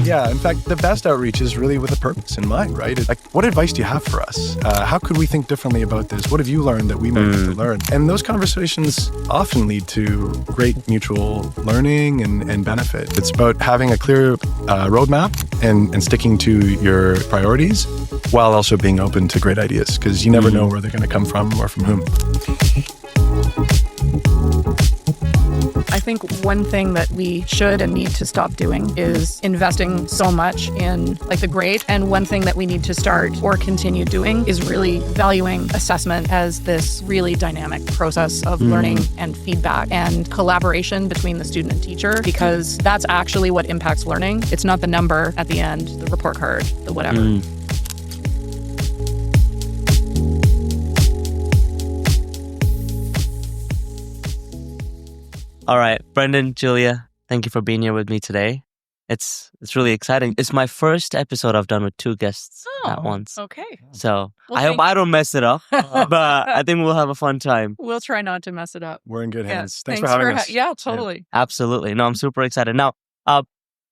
Yeah, in fact, the best outreach is really with a purpose in mind, right? Like, what advice do you have for us? How could we think differently about this? What have you learned that we might need to learn? And those conversations often lead to great mutual learning and benefit. It's about having a clear roadmap and sticking to your priorities while also being open to great ideas, because you never know where they're going to come from or from whom. I think one thing that we should and need to stop doing is investing so much in like the grade. And one thing that we need to start or continue doing is really valuing assessment as this really dynamic process of learning and feedback and collaboration between the student and teacher, because that's actually what impacts learning. It's not the number at the end, the report card, the whatever. All right, Brendan, Julia, thank you for being here with me today. It's really exciting. It's my first episode I've done with two guests at once. Okay. So I hope I don't mess it up, but I think we'll have a fun time. We'll try not to mess it up. We're in good hands. Yeah. Thanks for having us. Yeah, totally. Absolutely. No, I'm super excited. Now,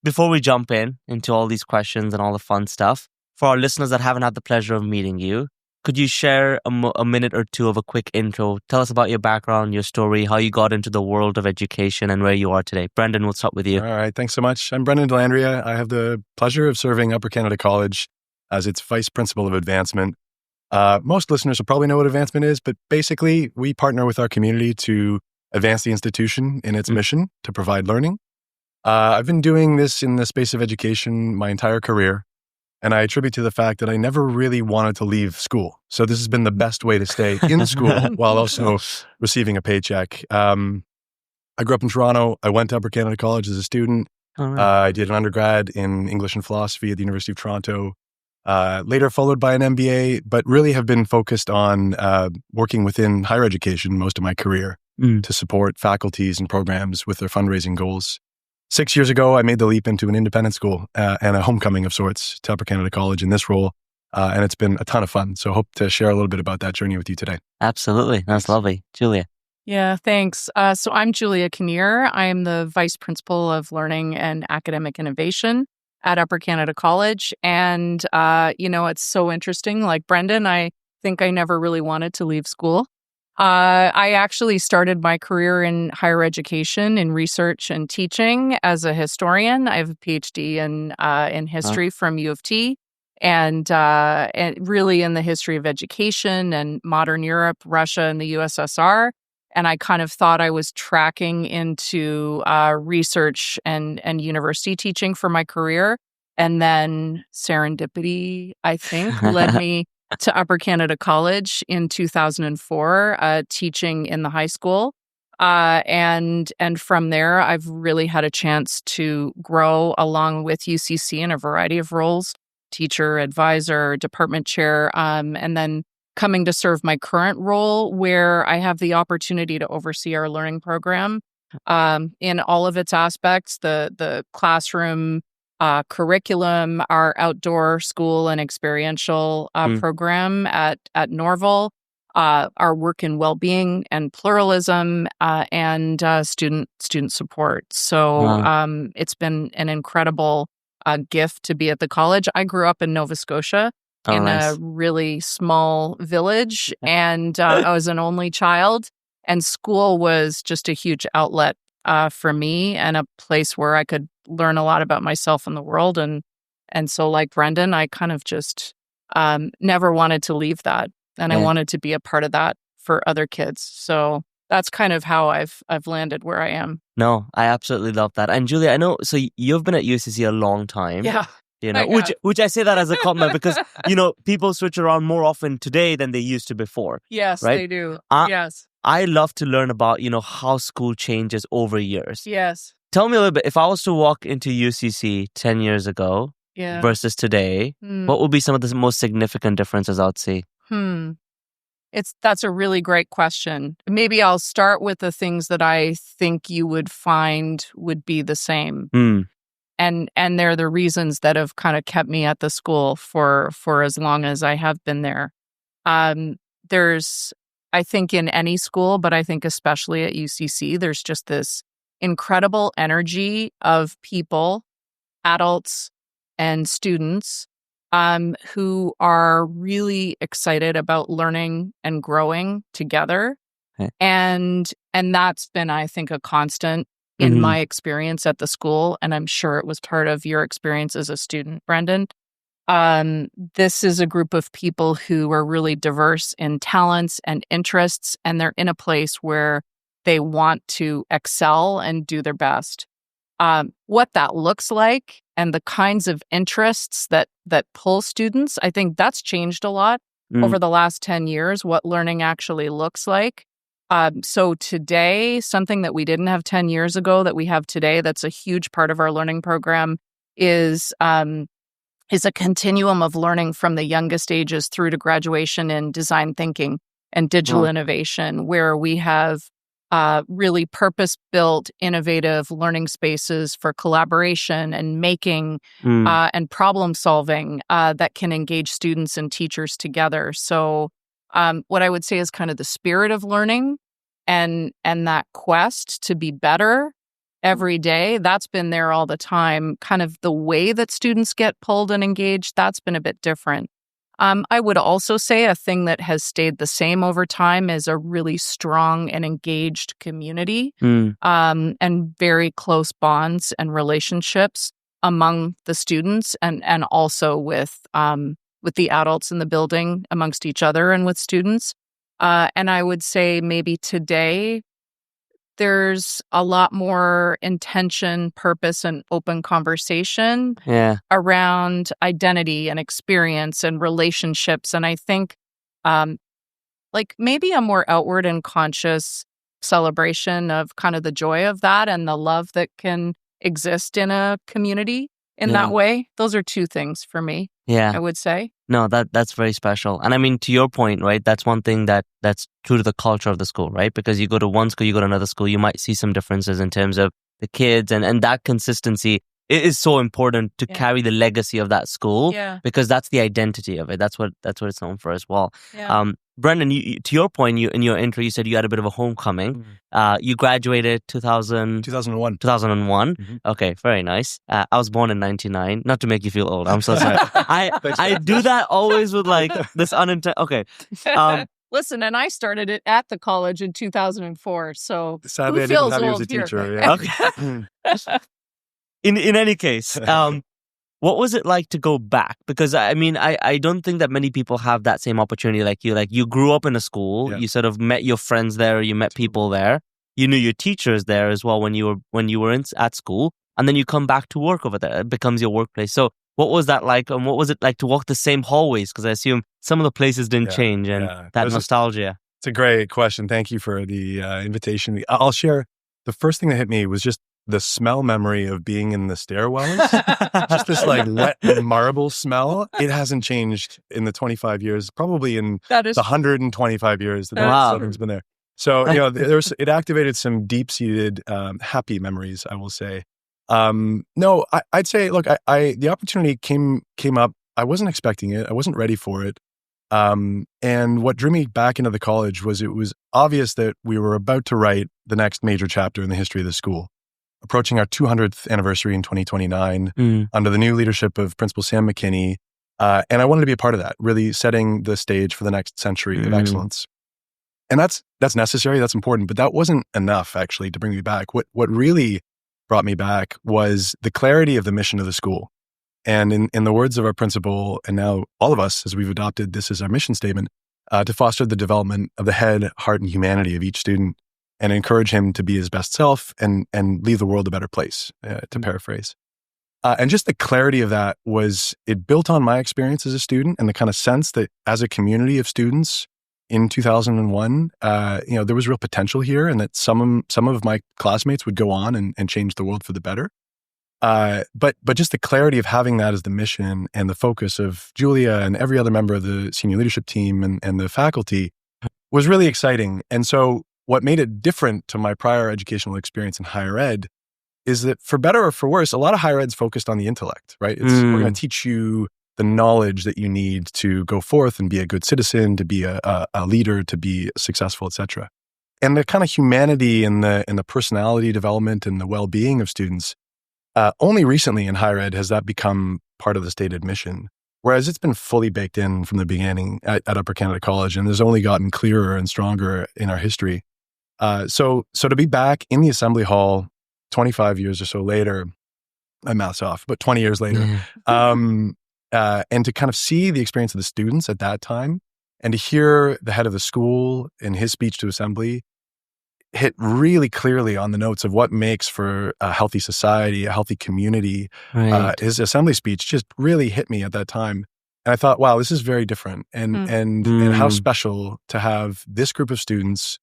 before we jump into all these questions and all the fun stuff, for our listeners that haven't had the pleasure of meeting you, could you share a minute or two of a quick intro? Tell us about your background, your story, how you got into the world of education and where you are today. Brendan, we'll start with you. All right. Thanks so much. I'm Brendan Dellandrea. I have the pleasure of serving Upper Canada College as its Vice Principal of Advancement. Most listeners will probably know what advancement is, but basically we partner with our community to advance the institution in its mission to provide learning. I've been doing this in the space of education my entire career. And I attribute to the fact that I never really wanted to leave school. So this has been the best way to stay in school while also receiving a paycheck. I grew up in Toronto. I went to Upper Canada College as a student. I did an undergrad in English and philosophy at the University of Toronto. Later followed by an MBA, but really have been focused on working within higher education most of my career to support faculties and programs with their fundraising goals. 6 years ago, I made the leap into an independent school and a homecoming of sorts to Upper Canada College in this role. And it's been a ton of fun. So I hope to share a little bit about that journey with you today. Absolutely. That's lovely. Julia. Yeah, thanks. So I'm Julia Kinnear. I am the Vice Principal of Learning and Academic Innovation at Upper Canada College. And, it's so interesting. Like Brendan, I think I never really wanted to leave school. I actually started my career in higher education in research and teaching as a historian. I have a PhD in history from U of T, and really in the history of education and modern Europe, Russia, and the USSR. And I kind of thought I was tracking into research and university teaching for my career. And then serendipity, I think, led me to Upper Canada College in 2004, teaching in the high school. And from there, I've really had a chance to grow along with UCC in a variety of roles, teacher, advisor, department chair, and then coming to serve my current role where I have the opportunity to oversee our learning program in all of its aspects, the classroom, curriculum, our outdoor school and experiential program at Norval, our work in wellbeing and pluralism, and student support. So it's been an incredible gift to be at the college. I grew up in Nova Scotia a really small village, and I was an only child, and school was just a huge outlet for me and a place where I could learn a lot about myself and the world. And so like Brendan, I kind of just never wanted to leave that. And I wanted to be a part of that for other kids. So that's kind of how I've landed where I am. No, I absolutely love that. And Julia, I know, so you've been at UCC a long time. Yeah. Which I say that as a compliment because, people switch around more often today than they used to before. Yes, right? They do. Yes. I love to learn about, how school changes over years. Yes. Tell me a little bit, if I was to walk into UCC 10 years ago versus today, what would be some of the most significant differences I would see? That's a really great question. Maybe I'll start with the things that I think you would find would be the same. And they're the reasons that have kind of kept me at the school for as long as I have been there. There's, I think in any school, but I think especially at UCC, there's just this incredible energy of people, adults, and students who are really excited about learning and growing together. Okay. And that's been, I think, a constant in my experience at the school. And I'm sure it was part of your experience as a student, Brendan. This is a group of people who are really diverse in talents and interests, and they're in a place where they want to excel and do their best. What that looks like and the kinds of interests that pull students, I think that's changed a lot over the last 10 years, what learning actually looks like. So today, something that we didn't have 10 years ago that we have today, that's a huge part of our learning program is a continuum of learning from the youngest ages through to graduation in design thinking and digital innovation, where we have really purpose-built, innovative learning spaces for collaboration and making and problem-solving that can engage students and teachers together. So what I would say is kind of the spirit of learning and that quest to be better every day, that's been there all the time. Kind of the way that students get pulled and engaged, that's been a bit different. I would also say a thing that has stayed the same over time is a really strong and engaged community and very close bonds and relationships among the students and also with the adults in the building, amongst each other and with students. And I would say maybe today, there's a lot more intention, purpose, and open conversation around identity and experience and relationships. And I think like maybe a more outward and conscious celebration of kind of the joy of that and the love that can exist in a community in that way. Those are two things for me, I would say. No, that's very special. And I mean, to your point, right, that's one thing that's true to the culture of the school, right? Because you go to one school, you go to another school, you might see some differences in terms of the kids and that consistency. It is so important to carry the legacy of that school because that's the identity of it. That's what it's known for as well. Brendan, to your point, in your intro, you said you had a bit of a homecoming. You graduated 2001. 2001. Okay, very nice. I was born in 99. Not to make you feel old. I'm so sorry. I do that always with like this unintended. Okay. Listen, and I started it at the college in 2004. So sadly, who I feels didn't have you as old a here? teacher. Yeah. Okay. In any case, what was it like to go back? Because I mean, I don't think that many people have that same opportunity like you. Like you grew up in a school, you sort of met your friends there, you met people there, you knew your teachers there as well when you were at school, and then you come back to work over there. It becomes your workplace. So what was that like, and what was it like to walk the same hallways? Because I assume some of the places didn't change, and that nostalgia. It's a great question. Thank you for the invitation. I'll share. The first thing that hit me was just the smell memory of being in the stairwells, just this like wet marble smell. It hasn't changed in the 25 years, probably in the 125 years that something's been there. So, it activated some deep-seated happy memories, I will say. No, I'd say, look, the opportunity came up. I wasn't expecting it. I wasn't ready for it. And what drew me back into the college was it was obvious that we were about to write the next major chapter in the history of the school, approaching our 200th anniversary in 2029 under the new leadership of Principal Sam McKinney. And I wanted to be a part of that, really setting the stage for the next century of excellence. And that's necessary, that's important, but that wasn't enough actually to bring me back. What really brought me back was the clarity of the mission of the school. And in the words of our principal, and now all of us, as we've adopted this as our mission statement, to foster the development of the head, heart, and humanity of each student, and encourage him to be his best self and leave the world a better place, to paraphrase. And just the clarity of that it built on my experience as a student and the kind of sense that as a community of students in 2001, there was real potential here, and that some of my classmates would go on and change the world for the better. But just the clarity of having that as the mission and the focus of Julia and every other member of the senior leadership team and the faculty was really exciting. And so what made it different to my prior educational experience in higher ed is that, for better or for worse, a lot of higher ed's focused on the intellect, right? We're going to teach you the knowledge that you need to go forth and be a good citizen, to be a leader, to be successful, etc. And the kind of humanity and the personality development and the well-being of students Only recently in higher ed has that become part of the state admission, whereas it's been fully baked in from the beginning at Upper Canada College, and has only gotten clearer and stronger in our history. So to be back in the assembly hall 25 years or so later, my math's off, but 20 years later, and to kind of see the experience of the students at that time, and to hear the head of the school in his speech to assembly hit really clearly on the notes of what makes for a healthy society, a healthy community. Right. His assembly speech just really hit me at that time. And I thought, wow, this is very different. And how special to have this group of students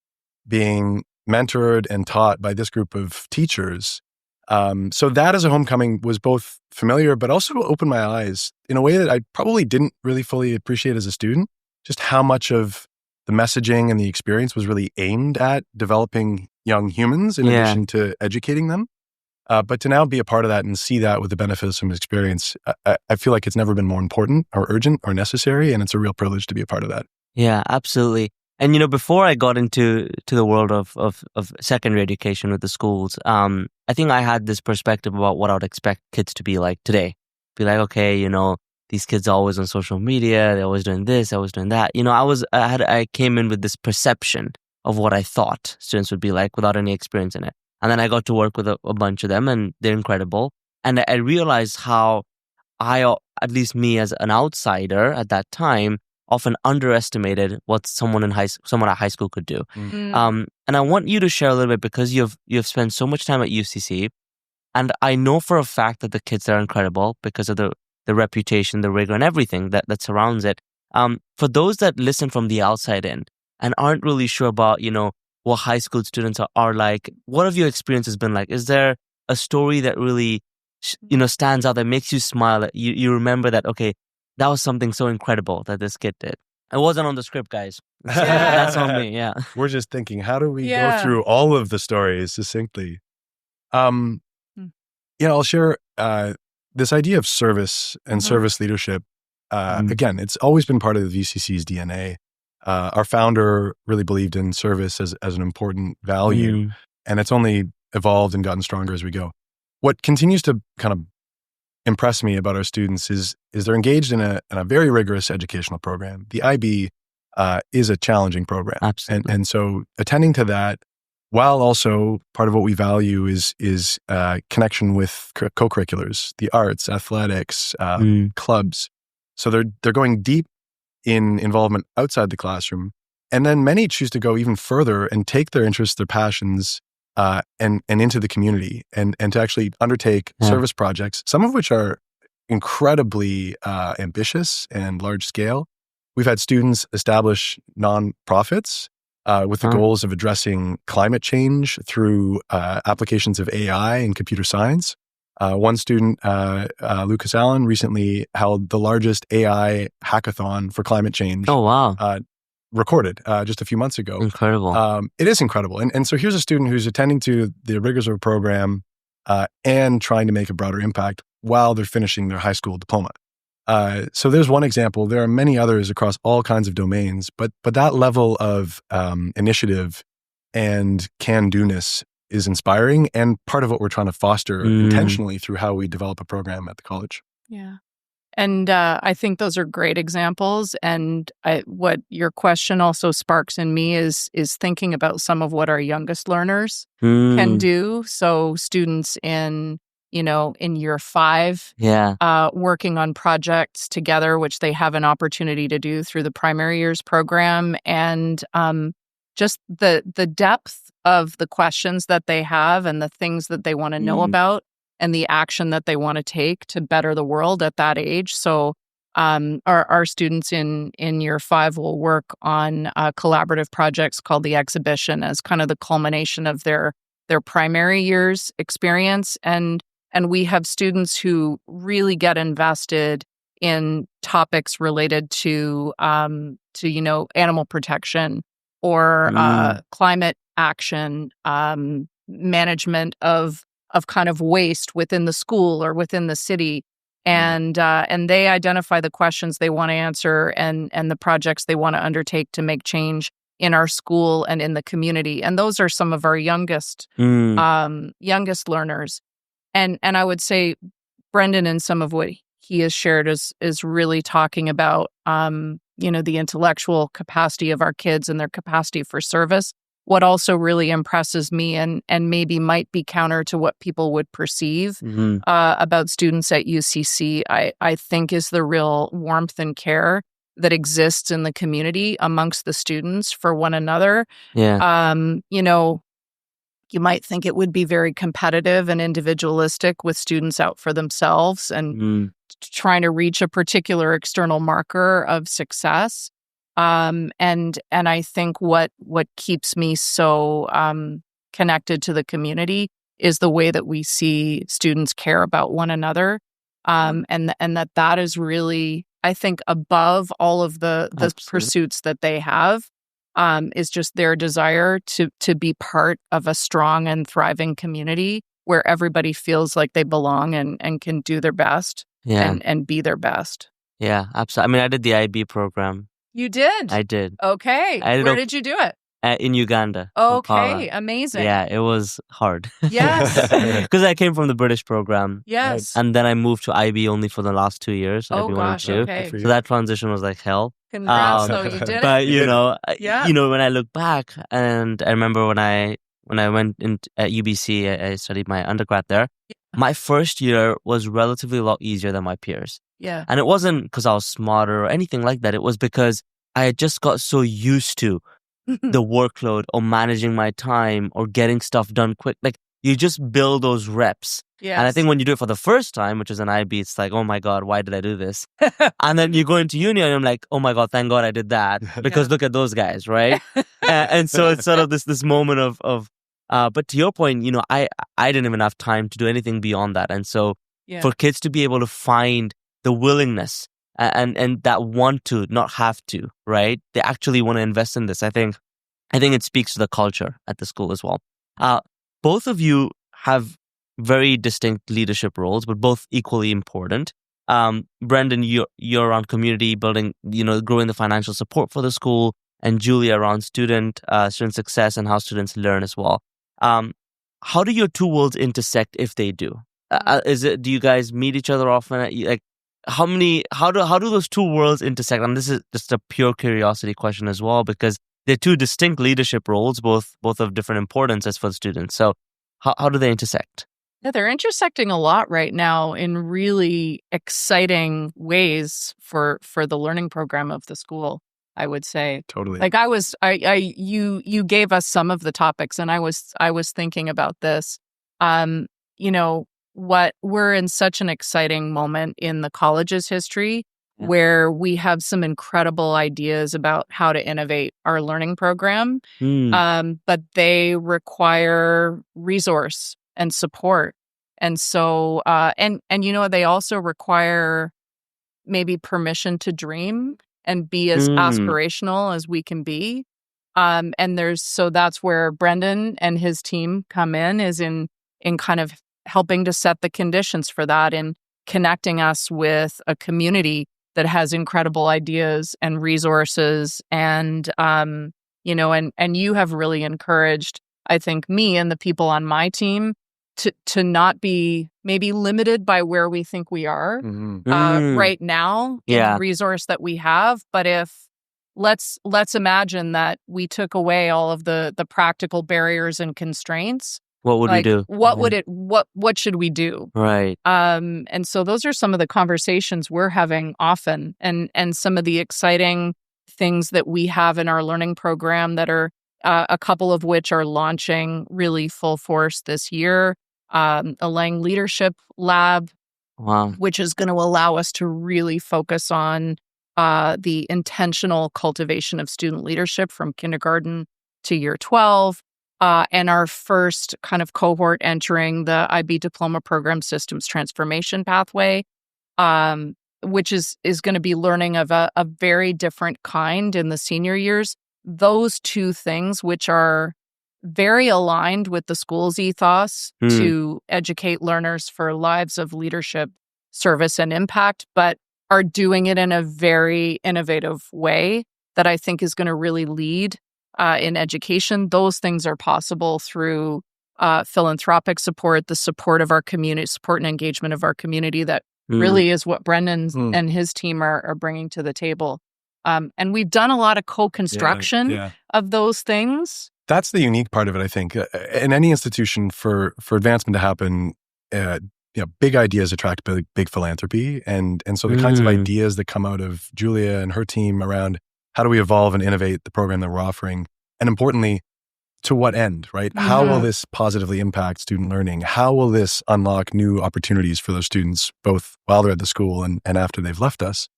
being mentored and taught by this group of teachers. So that as a homecoming was both familiar, but also opened my eyes in a way that I probably didn't really fully appreciate as a student, just how much of the messaging and the experience was really aimed at developing young humans in addition to educating them. But to now be a part of that and see that with the benefits from experience, I feel like it's never been more important or urgent or necessary. And it's a real privilege to be a part of that. Yeah, absolutely. And, before I got into the world of secondary education with the schools, I think I had this perspective about what I would expect kids to be like today. Be like, okay, these kids are always on social media. They're always doing this, always doing that. I came in with this perception of what I thought students would be like without any experience in it. And then I got to work with a bunch of them, and they're incredible. And I realized how at least me as an outsider at that time, often underestimated what someone at high school could do. And I want you to share a little bit, because you've spent so much time at UCC, and I know for a fact that the kids are incredible because of the reputation, the rigor, and everything that surrounds it. For those that listen from the outside in and aren't really sure about, what high school students are like, what have your experiences been like? Is there a story that really, stands out, that makes you smile, that you remember that, okay, that was something so incredible that this kid did? It wasn't on the script, guys. That's on me, yeah. We're just thinking, how do we go through all of the stories succinctly? I'll share this idea of service and service leadership. Again, it's always been part of the UCC's DNA. Our founder really believed in service as an important value, and it's only evolved and gotten stronger as we go. What continues to kind of impress me about our students is they're engaged in a very rigorous educational program. The IB is a challenging program. Absolutely. And so attending to that, while also part of what we value is connection with co-curriculars, the arts, athletics, clubs. So they're going deep in involvement outside the classroom. And then many choose to go even further and take their interests, their passions, and into the community and to actually undertake service projects, some of which are incredibly ambitious and large scale. We've had students establish nonprofits with the goals of addressing climate change through applications of AI and computer science. One student, Lucas Allen, recently held the largest AI hackathon for climate change. Oh, wow. Recorded just a few months ago. Incredible. It is incredible. And so here's a student who's attending to the rigors of a program and trying to make a broader impact while they're finishing their high school diploma. So there's one example. There are many others across all kinds of domains, but that level of initiative and can-do-ness is inspiring and part of what we're trying to foster intentionally through how we develop a program at the college. Yeah. And I think those are great examples. And what your question also sparks in me is thinking about some of what our youngest learners can do. So students in year 5, working on projects together, which they have an opportunity to do through the primary years program, and just the depth of the questions that they have and the things that they want to know about and the action that they want to take to better the world at that age. So our students in year 5 will work on collaborative projects called the exhibition as kind of the culmination of their primary years experience. And we have students who really get invested in topics related to animal protection or climate action, management of kind of waste within the school or within the city. And they identify the questions they want to answer and the projects they want to undertake to make change in our school and in the community. And those are some of our youngest learners. and I would say Brendan and some of what he has shared is really talking about, the intellectual capacity of our kids and their capacity for service. What also really impresses me and maybe might be counter to what people would perceive about students at UCC, I think is the real warmth and care that exists in the community amongst the students for one another. Yeah. You might think it would be very competitive and individualistic with students out for themselves and trying to reach a particular external marker of success. And I think what keeps me so connected to the community is the way that we see students care about one another, and that is really, I think, above all of the pursuits that they have. Is just their desire to be part of a strong and thriving community where everybody feels like they belong and can do their best and be their best. Yeah, absolutely. I mean, I did the IB program. You did? I did. Okay. Where did you do it? In Uganda. Okay, amazing. Yeah, it was hard. Yes. Because I came from the British program. Yes. And then I moved to IB only for the last 2 years. Oh, gosh, okay. So that transition was like hell. Congrats, though, you did it. But, when I look back, and I remember when I went in at UBC, I studied my undergrad there. Yeah. My first year was relatively a lot easier than my peers. Yeah. And it wasn't because I was smarter or anything like that. It was because I had just got so used to the workload or managing my time or getting stuff done quick. Like, you just build those reps. Yes. And I think when you do it for the first time, which is an IB, it's like, oh my God, why did I do this? And then you go into uni and I'm like, oh my God, thank God I did that. Because look at those guys, right? And so it's sort of this moment of but to your point, I didn't even have time to do anything beyond that. And so for kids to be able to find the willingness and that want to, not have to, right? They actually want to invest in this. I think it speaks to the culture at the school as well. Both of you have very distinct leadership roles, but both equally important. Brendan, you're around community building, growing the financial support for the school, and Julia around student success and how students learn as well. How do your two worlds intersect if they do? Do you guys meet each other often? Like, how do those two worlds intersect? And this is just a pure curiosity question as well, because they're two distinct leadership roles, both of different importance as for the students. So how do they intersect? Yeah, they're intersecting a lot right now in really exciting ways for the learning program of the school, I would say. Totally. Like you gave us some of the topics, and I was thinking about this. We're in such an exciting moment in the college's history where we have some incredible ideas about how to innovate our learning program, but they require resource and support. And so, they also require maybe permission to dream and be as aspirational as we can be. So that's where Brendan and his team come is in kind of helping to set the conditions for that and connecting us with a community that has incredible ideas and resources. And you have really encouraged, I think, me and the people on my team to not be maybe limited by where we think we are right now in the resource that we have. But if let's imagine that we took away all of the practical barriers and constraints. What would we do? What should we do? Right. And so those are some of the conversations we're having often, and some of the exciting things that we have in our learning program that are a couple of which are launching really full force this year. A Lang Leadership Lab, which is going to allow us to really focus on the intentional cultivation of student leadership from kindergarten to year 12. And our first kind of cohort entering the IB Diploma Program Systems Transformation Pathway, which is going to be learning of a very different kind in the senior years. Those two things, which are very aligned with the school's ethos to educate learners for lives of leadership, service, and impact, but are doing it in a very innovative way that I think is going to really lead in education. Those things are possible through philanthropic support, the support of our community, support and engagement of our community that really is what Brendan and his team are bringing to the table. And we've done a lot of co-construction of those things. That's the unique part of it, I think. In any institution, for advancement to happen, big ideas attract big philanthropy. And so the kinds of ideas that come out of Julia and her team around how do we evolve and innovate the program that we're offering, and importantly, to what end, right? How will this positively impact student learning? How will this unlock new opportunities for those students, both while they're at the school and after they've left us?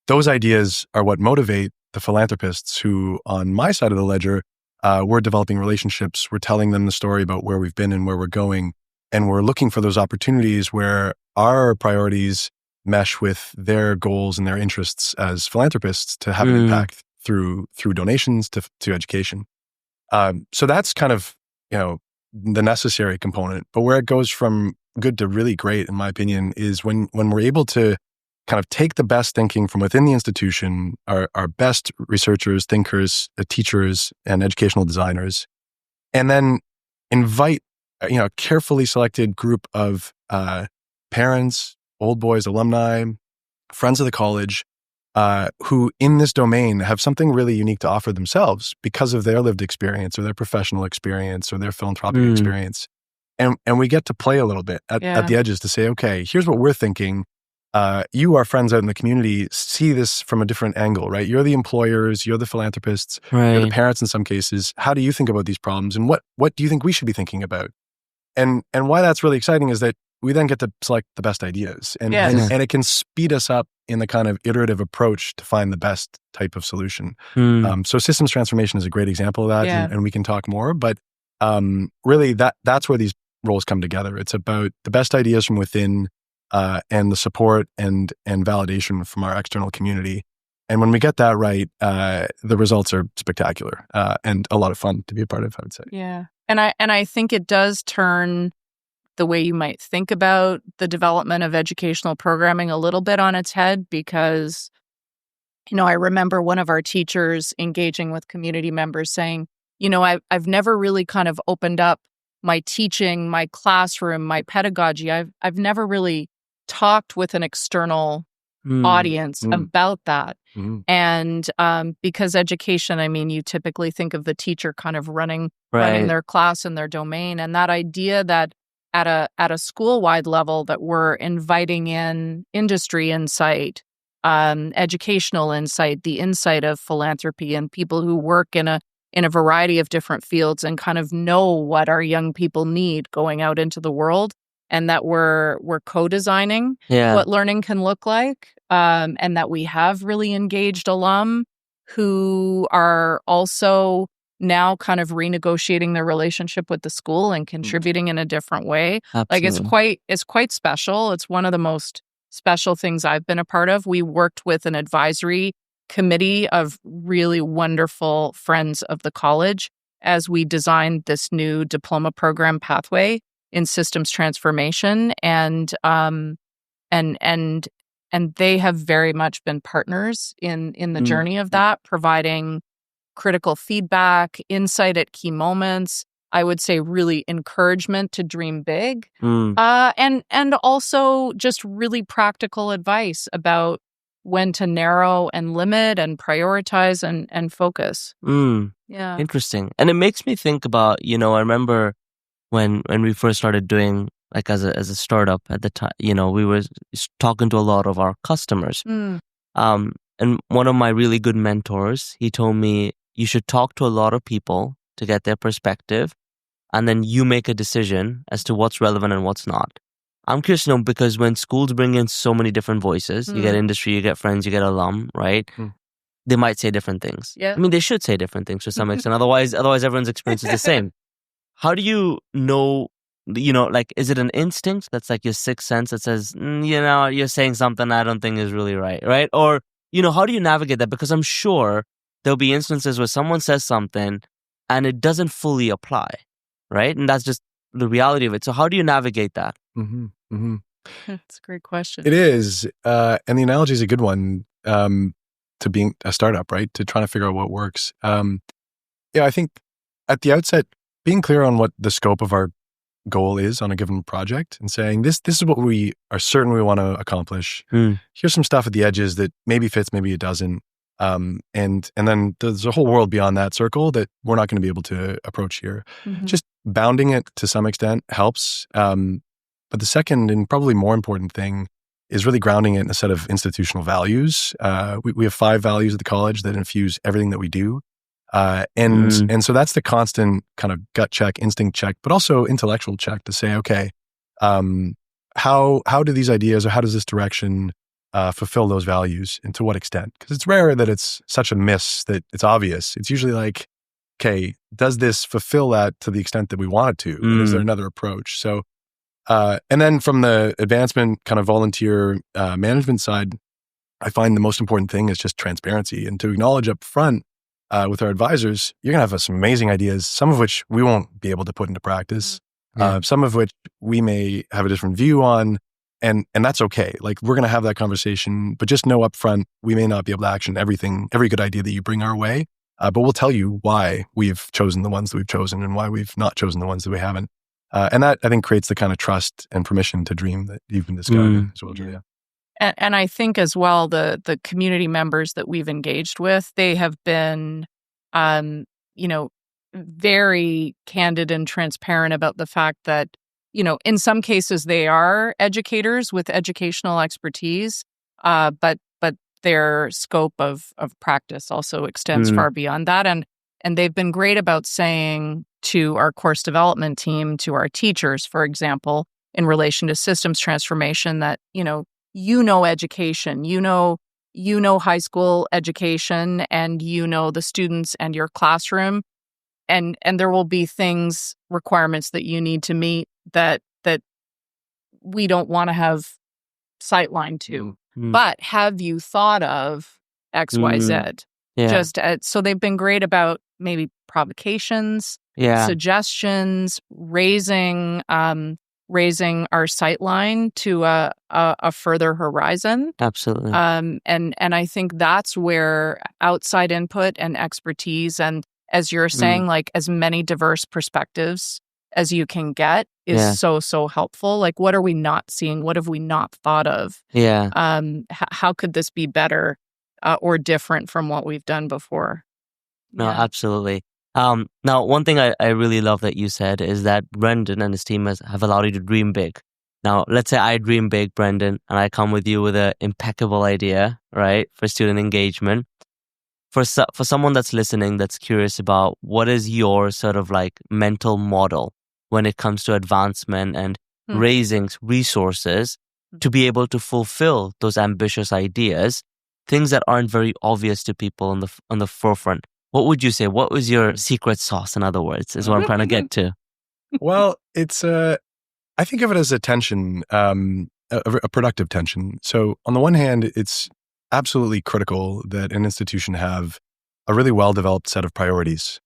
Those ideas are what motivate the philanthropists who, on my side of the ledger, we're developing relationships. We're telling them the story about where we've been and where we're going. And we're looking for those opportunities where our priorities mesh with their goals and their interests as philanthropists to have an impact through donations to education. So that's kind of, the necessary component. But where it goes from good to really great, in my opinion, is when we're able to kind of take the best thinking from within the institution, our best researchers, thinkers, teachers, and educational designers, and then invite a carefully selected group of parents, old boys, alumni, friends of the college, who in this domain have something really unique to offer themselves because of their lived experience or their professional experience or their philanthropic experience. And we get to play a little bit at the edges to say, okay, here's what we're thinking. You, our friends out in the community, see this from a different angle, right? You're the employers, you're the philanthropists, you're the parents in some cases. How do you think about these problems? And what do you think we should be thinking about? And why that's really exciting is that we then get to select the best ideas. And it can speed us up in the kind of iterative approach to find the best type of solution. So systems transformation is a great example of that, and we can talk more. But really, that's where these roles come together. It's about the best ideas from within and the support and validation from our external community. And when we get that right, the results are spectacular and a lot of fun to be a part of, I would say. Yeah. And I think it does turn the way you might think about the development of educational programming a little bit on its head, because, I remember one of our teachers engaging with community members saying, I've never really kind of opened up my teaching, my classroom, my pedagogy. I've never really talked with an external audience about that. And because education, you typically think of the teacher kind of running their class and their domain, and that idea that at a school-wide level that we're inviting in industry insight, educational insight, the insight of philanthropy, and people who work in a variety of different fields and kind of know what our young people need going out into the world, and that we're co-designing what learning can look like, and that we have really engaged alum who are also now kind of renegotiating their relationship with the school and contributing in a different way. Absolutely. Like it's quite special. It's one of the most special things I've been a part of. We worked with an advisory committee of really wonderful friends of the college as we designed this new diploma program pathway in systems transformation, and they have very much been partners in the journey of that, providing critical feedback, insight at key moments. I would say really encouragement to dream big, and also just really practical advice about when to narrow and limit and prioritize and focus. Yeah, interesting. And it makes me think about, I remember when we first started doing, like, as a startup at the time, we were talking to a lot of our customers. And one of my really good mentors, he told me, you should talk to a lot of people to get their perspective, and then you make a decision as to what's relevant and what's not. I'm curious to know, because when schools bring in so many different voices, you get industry, you get friends, you get alum, right? They might say different things. Yeah. They should say different things to some extent. Otherwise everyone's experience is the same. How do you know, is it an instinct that's like your sixth sense that says, you're saying something I don't think is really right? Or, how do you navigate that? Because I'm sure there'll be instances where someone says something and it doesn't fully apply, right? And that's just the reality of it. So how do you navigate that? That's a great question. It is. And the analogy is a good one to being a startup, right? To trying to figure out what works. I think at the outset, being clear on what the scope of our goal is on a given project and saying, this is what we are certain we want to accomplish. Mm. Here's some stuff at the edges that maybe fits, maybe it doesn't. And then there's a whole world beyond that circle that we're not going to be able to approach here. Just bounding it to some extent helps. But the second and probably more important thing is really grounding it in a set of institutional values. We have 5 values at the college that infuse everything that we do. And so that's the constant kind of gut check, instinct check, but also intellectual check to say, okay, how do these ideas or how does this direction fulfill those values, and to what extent? Because it's rare that it's such a miss that it's obvious. It's usually like, okay, does this fulfill that to the extent that we want it to? And is there another approach? So, and then from the advancement kind of volunteer management side, I find the most important thing is just transparency and to acknowledge up front with our advisors, you're going to have some amazing ideas, some of which we won't be able to put into practice, some of which we may have a different view on. And that's okay. Like, we're going to have that conversation, but just know up front, we may not be able to action every good idea that you bring our way. But we'll tell you why we've chosen the ones that we've chosen and why we've not chosen the ones that we haven't. And that, I think, creates the kind of trust and permission to dream that you've been describing as well, Julia. And I think as well, the community members that we've engaged with, they have been, very candid and transparent about the fact that, in some cases they are educators with educational expertise, but their scope of practice also extends far beyond that. And they've been great about saying to our course development team, to our teachers, for example, in relation to systems transformation, that, education, high school education, and the students and your classroom, and there will be requirements that you need to meet that we don't want to have sightline to. But have you thought of X, Y, Z? Yeah. So they've been great about maybe provocations, suggestions, raising our sightline to a further horizon. Absolutely. And I think that's where outside input and expertise, and as you're saying, like, as many diverse perspectives as you can get is so helpful. Like, what are we not seeing? What have we not thought of? Yeah. How could this be better or different from what we've done before? No, absolutely. Now, one thing I really love that you said is that Brendan and his team have allowed you to dream big. Now, let's say I dream big, Brendan, and I come with you with an impeccable idea, right, for student engagement. For someone that's listening, that's curious about what is your sort of like mental model when it comes to advancement and raising resources to be able to fulfill those ambitious ideas, things that aren't very obvious to people on the forefront. What would you say? What was your secret sauce, in other words, is what I'm trying to get to? Well, it's I think of it as a tension, a productive tension. So on the one hand, it's absolutely critical that an institution have a really well-developed set of priorities.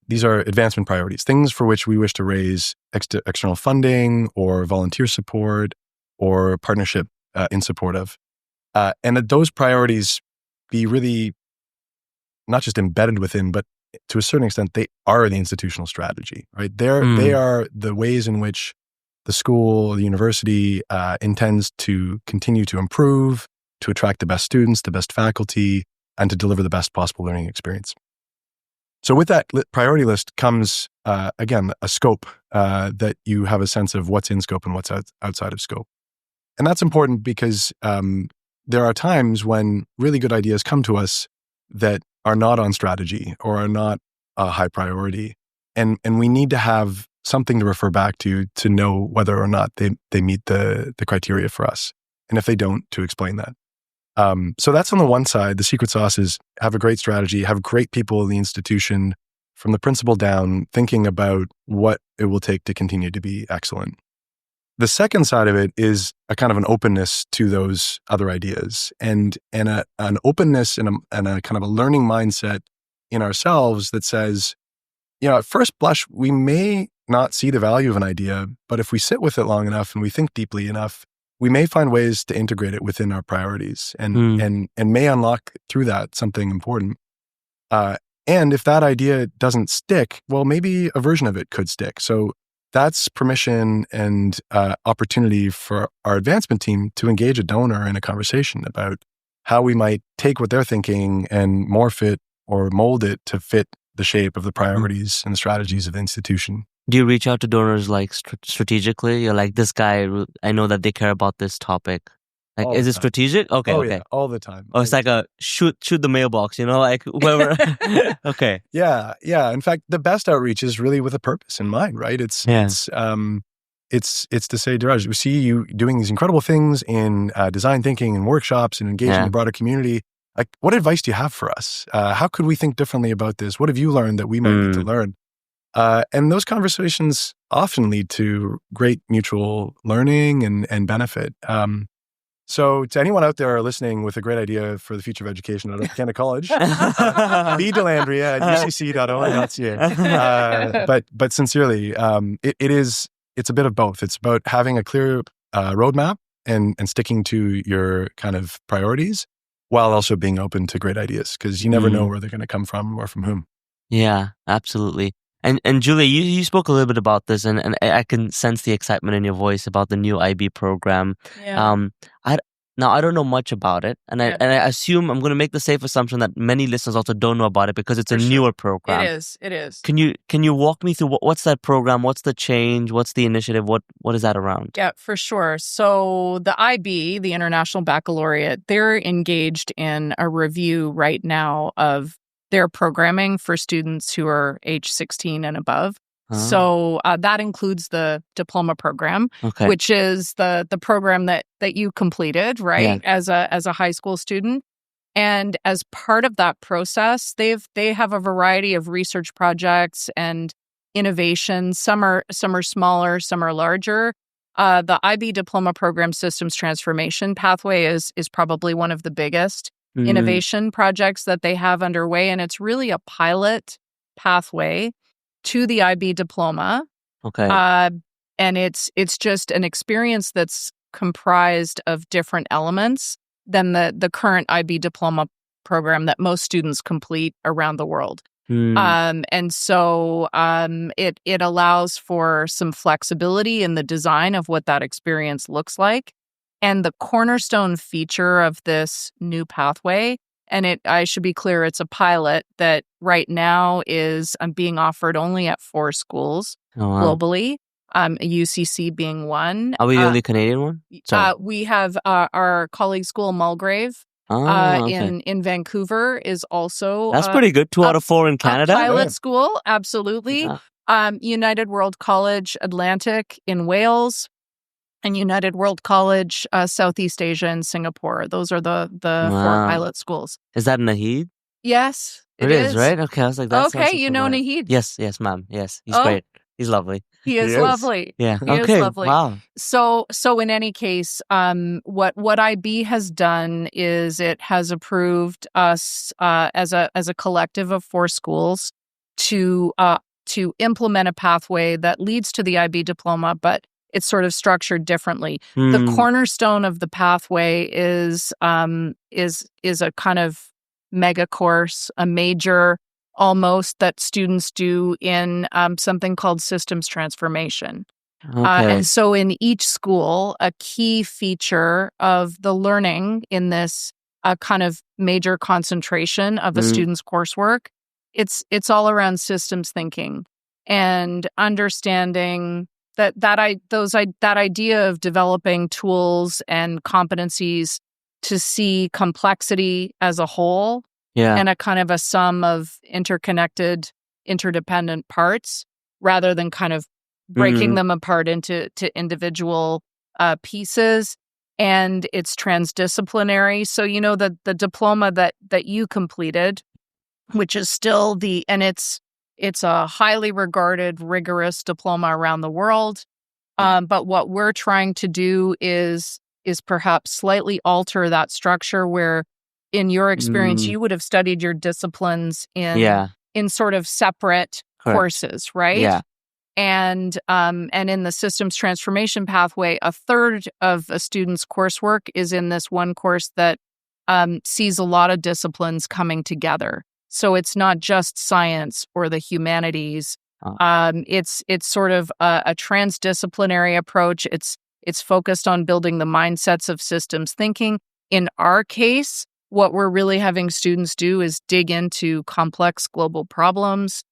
These are advancement priorities, things for which we wish to raise external funding or volunteer support or partnership in support of. And that those priorities be really not just embedded within, but to a certain extent, they are the institutional strategy, right? They are the ways in which the school, the university intends to continue to improve, to attract the best students, the best faculty, and to deliver the best possible learning experience. So with that priority list comes, again, a scope that you have a sense of what's in scope and what's outside of scope. And that's important because there are times when really good ideas come to us that are not on strategy or are not a high priority. And we need to have something to refer back to know whether or not they meet the criteria for us. And if they don't, to explain that. So that's on the one side. The secret sauce is have a great strategy, have great people in the institution from the principal down thinking about what it will take to continue to be excellent. The second side of it is a kind of an openness to those other ideas and an openness and a kind of a learning mindset in ourselves that says, at first blush, we may not see the value of an idea, but if we sit with it long enough and we think deeply enough, we may find ways to integrate it within our priorities and may unlock through that something important. And if that idea doesn't stick, well, maybe a version of it could stick. So that's permission and opportunity for our advancement team to engage a donor in a conversation about how we might take what they're thinking and morph it or mold it to fit the shape of the priorities and the strategies of the institution. Do you reach out to donors like strategically? You're like, this guy, I know that they care about this topic. Like, All is the it time. strategic? Okay, okay. Yeah, all the time. Oh, it's like a shoot the mailbox, like whoever. Okay. Yeah. In fact, the best outreach is really with a purpose in mind, right? It's to say, Diraj, we see you doing these incredible things in design thinking and workshops and engaging the broader community. Like, what advice do you have for us? How could we think differently about this? What have you learned that we might need to learn? And those conversations often lead to great mutual learning and benefit. So to anyone out there listening with a great idea for the future of education at Canada College, be Dellandrea at ucc.oi.ca. But sincerely, it's a bit of both. It's about having a clear roadmap and sticking to your kind of priorities while also being open to great ideas, because you never know where they're going to come from or from whom. Yeah, absolutely. And Julia, you spoke a little bit about this, and I can sense the excitement in your voice about the new IB program. Yeah. I don't know much about it, and I assume I'm going to make the safe assumption that many listeners also don't know about it because it's a newer program. It is. Can you walk me through what's that program? What's the change? What's the initiative? What is that around? Yeah, for sure. So the IB, the International Baccalaureate, they're engaged in a review right now of their programming for students who are age 16 and above. So that includes the diploma program, which is the program that you completed, right, as a high school student. And as part of that process, they have a variety of research projects and innovations. Some are smaller, some are larger. The IB diploma program systems transformation pathway is probably one of the biggest innovation projects that they have underway, and it's really a pilot pathway to the IB diploma. And it's just an experience that's comprised of different elements than the current IB diploma program that most students complete around the world. And so it allows for some flexibility in the design of what that experience looks like. And the cornerstone feature of this new pathway, and I should be clear, it's a pilot that right now is being offered only at 4 schools globally, UCC being one. Are we the only Canadian one? We have our colleague school, Mulgrave, in Vancouver, is also... That's pretty good. 2 out of 4 in Canada? Pilot school, absolutely. United World College Atlantic in Wales, and United World College Southeast Asia in Singapore. Those are the 4 pilot schools. Is that Naheed? Yes, it is, right? Okay, I was like, that's okay, you know Naheed. Yes, ma'am. Yes, he's great. He's lovely. He is lovely. Yeah. He is lovely. Wow. So in any case, what IB has done is it has approved us as a collective of 4 schools to implement a pathway that leads to the IB diploma, but it's sort of structured differently. The cornerstone of the pathway is a kind of mega course, a major almost, that students do in something called systems transformation. And so in each school, a key feature of the learning in this kind of major concentration of a student's coursework, it's all around systems thinking and understanding that idea of developing tools and competencies to see complexity as a whole and a kind of a sum of interconnected, interdependent parts, rather than kind of breaking them apart into individual pieces. And it's transdisciplinary. So, the diploma that you completed, which is still it's a highly regarded, rigorous diploma around the world. But what we're trying to do is perhaps slightly alter that structure where, in your experience, you would have studied your disciplines in sort of separate courses, right? Yeah. And in the systems transformation pathway, a third of a student's coursework is in this one course that sees a lot of disciplines coming together. So it's not just science or the humanities It's sort of a transdisciplinary approach. It's focused on building the mindsets of systems thinking. In our case, what we're really having students do is dig into complex global problems,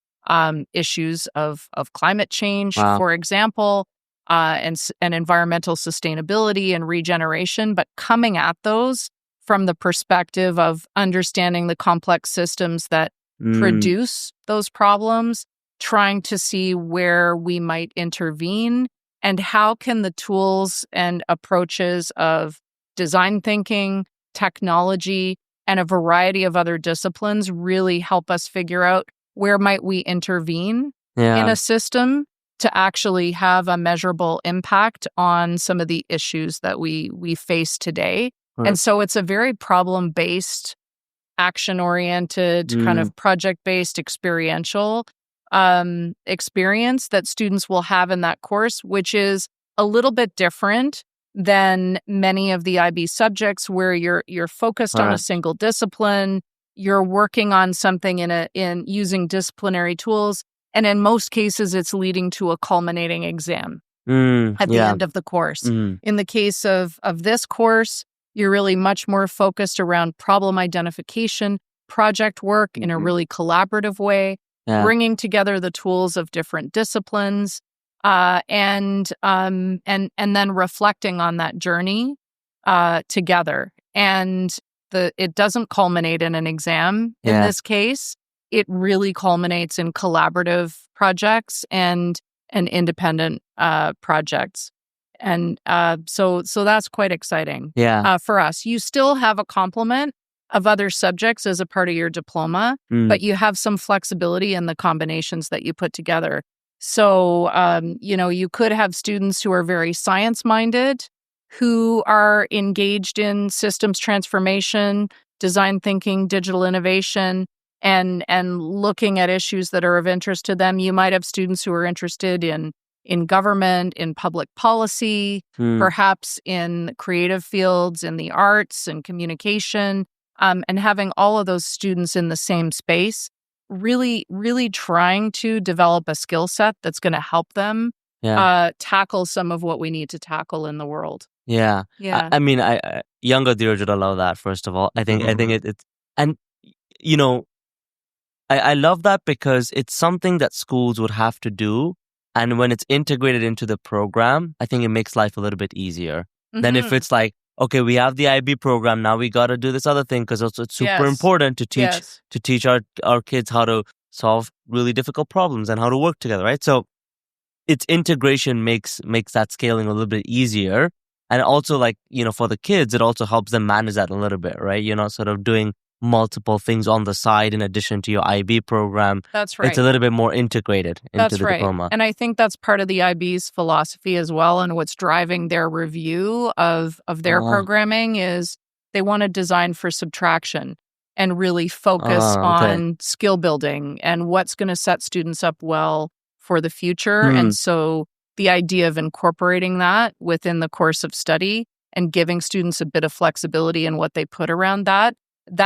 issues of climate change, for example, and environmental sustainability and regeneration, but coming at those from the perspective of understanding the complex systems that produce those problems, trying to see where we might intervene, and how can the tools and approaches of design thinking, technology, and a variety of other disciplines really help us figure out where might we intervene in a system to actually have a measurable impact on some of the issues that we face today. And so it's a very problem-based, action-oriented, kind of project-based, experiential experience that students will have in that course, which is a little bit different than many of the IB subjects where you're focused on a single discipline, you're working on something in using disciplinary tools, and in most cases it's leading to a culminating exam at the end of the course. In the case of this course, you're really much more focused around problem identification, project work in a really collaborative way, bringing together the tools of different disciplines, and then reflecting on that journey together. And it doesn't culminate in an exam in this case. It really culminates in collaborative projects and independent projects. And so that's quite exciting for us. You still have a complement of other subjects as a part of your diploma, but you have some flexibility in the combinations that you put together. So, you could have students who are very science-minded, who are engaged in systems transformation, design thinking, digital innovation, and looking at issues that are of interest to them. You might have students who are interested in government, in public policy, perhaps in creative fields, in the arts and communication, and having all of those students in the same space, really, really trying to develop a skill set that's going to help them tackle some of what we need to tackle in the world. Yeah. Yeah. I mean, younger Dheeraj would allow that, first of all. I think it's, and, I love that because it's something that schools would have to do. And when it's integrated into the program, I think it makes life a little bit easier than if it's like, okay, we have the IB program, now we got to do this other thing because it's super important to teach our kids how to solve really difficult problems and how to work together, right? So its integration makes that scaling a little bit easier. And also, for the kids, it also helps them manage that a little bit, right? You're not sort of doing multiple things on the side in addition to your IB program. That's right. It's a little bit more integrated into the diploma. And I think that's part of the IB's philosophy as well, and what's driving their review of their programming is they want to design for subtraction and really focus on skill building and what's going to set students up well for the future. And so the idea of incorporating that within the course of study and giving students a bit of flexibility in what they put around that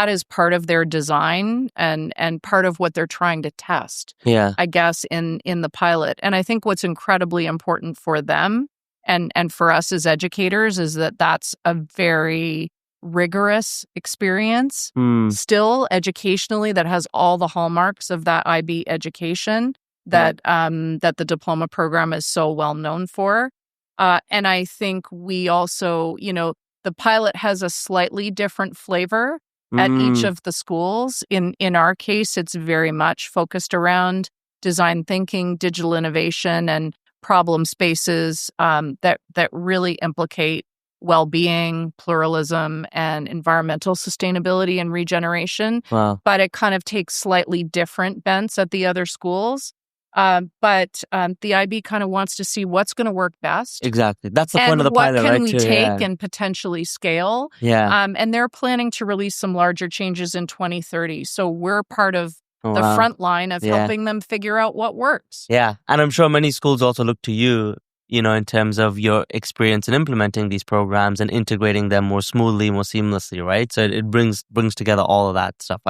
is part of their design and part of what they're trying to test, I guess, in the pilot. And I think what's incredibly important for them and for us as educators is that that's a very rigorous experience, still educationally, that has all the hallmarks of that IB education that the diploma program is so well known for. And I think we also, the pilot has a slightly different flavor at each of the schools. In our case, it's very much focused around design thinking, digital innovation, and problem spaces that really implicate well-being, pluralism, and environmental sustainability and regeneration. Wow. But it kind of takes slightly different bents at the other schools. But the IB kind of wants to see what's going to work best. Exactly. That's the point of the pilot, right? What can we take and potentially scale? Yeah. And they're planning to release some larger changes in 2030. So we're part of the front line of helping them figure out what works. Yeah. And I'm sure many schools also look to you, in terms of your experience in implementing these programs and integrating them more smoothly, more seamlessly, right? So it brings together all of that stuff.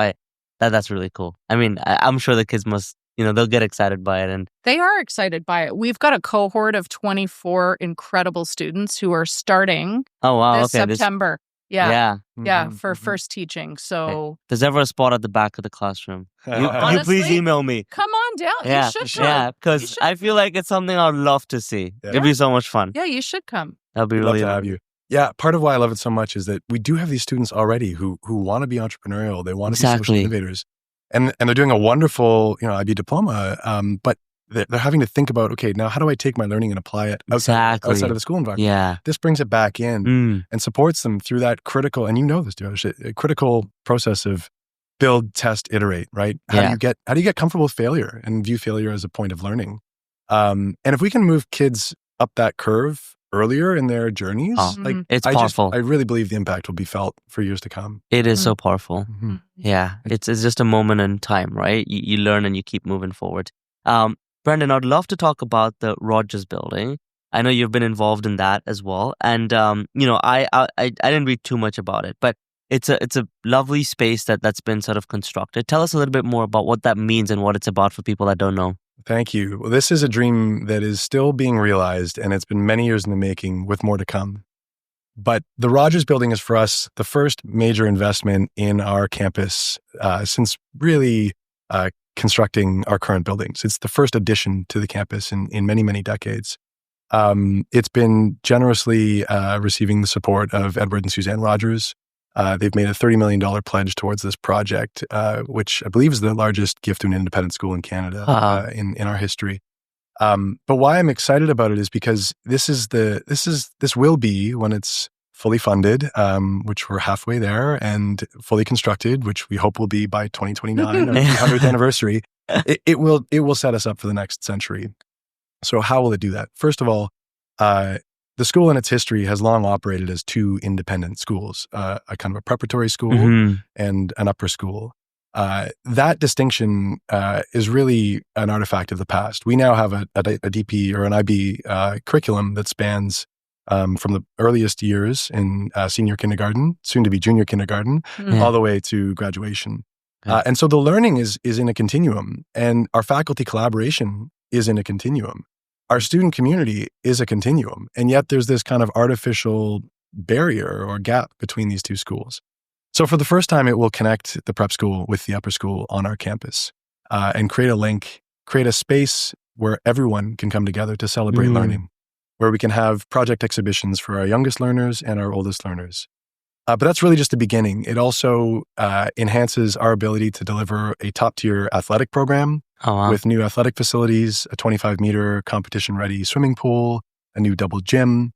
That's really cool. I mean, I'm sure the kids must they'll get excited by it. And they are excited by it. We've got a cohort of 24 incredible students who are starting this September. Yeah. For first teaching. So there's ever a spot at the back of the classroom, you please email me. Come on down. Yeah, you should come. Yeah, because I feel like it's something I'd love to see. Yeah. It'd be so much fun. Yeah, you should come. That'd be We'd really love to have you. Yeah, part of why I love it so much is that we do have these students already who want to be entrepreneurial. They want to be social innovators. And they're doing a wonderful, IB diploma, but they're having to think about, okay, now how do I take my learning and apply it outside of the school environment? Yeah. This brings it back in and supports them through that critical, and this, Devesh, a critical process of build, test, iterate, right? How do you get comfortable with failure and view failure as a point of learning? And if we can move kids up that curve earlier in their journeys, it's powerful. I really believe the impact will be felt for years to come. It is so powerful. Yeah, it's just a moment in time, right? You learn and you keep moving forward. Brendan, I'd love to talk about the Rogers building. I know you've been involved in that as well, and I didn't read too much about it, but it's a lovely space that's been sort of constructed. Tell us a little bit more about what that means and what it's about for people that don't know. Thank you. Well, this is a dream that is still being realized, and it's been many years in the making with more to come. But the Rogers building is for us the first major investment in our campus since really constructing our current buildings. It's the first addition to the campus in many, many decades. It's been generously receiving the support of Edward and Suzanne Rogers. They've made a $30 million pledge towards this project, which I believe is the largest gift to an independent school in Canada in our history. But why I'm excited about it is because this will be, when it's fully funded, which we're halfway there, and fully constructed, which we hope will be by 2029, our 100th anniversary. It will set us up for the next century. So how will it do that? First of all, the school in its history has long operated as two independent schools, a kind of a preparatory school and an upper school. That distinction is really an artifact of the past. We now have a DP or an IB curriculum that spans from the earliest years in senior kindergarten, soon to be junior kindergarten, all the way to graduation. And so the learning is in a continuum, and our faculty collaboration is in a continuum. Our student community is a continuum, and yet there's this kind of artificial barrier or gap between these two schools. So for the first time, it will connect the prep school with the upper school on our campus and create a link, create a space where everyone can come together to celebrate learning, where we can have project exhibitions for our youngest learners and our oldest learners. But that's really just the beginning. It also enhances our ability to deliver a top-tier athletic program with new athletic facilities, a 25-meter competition-ready swimming pool, a new double gym.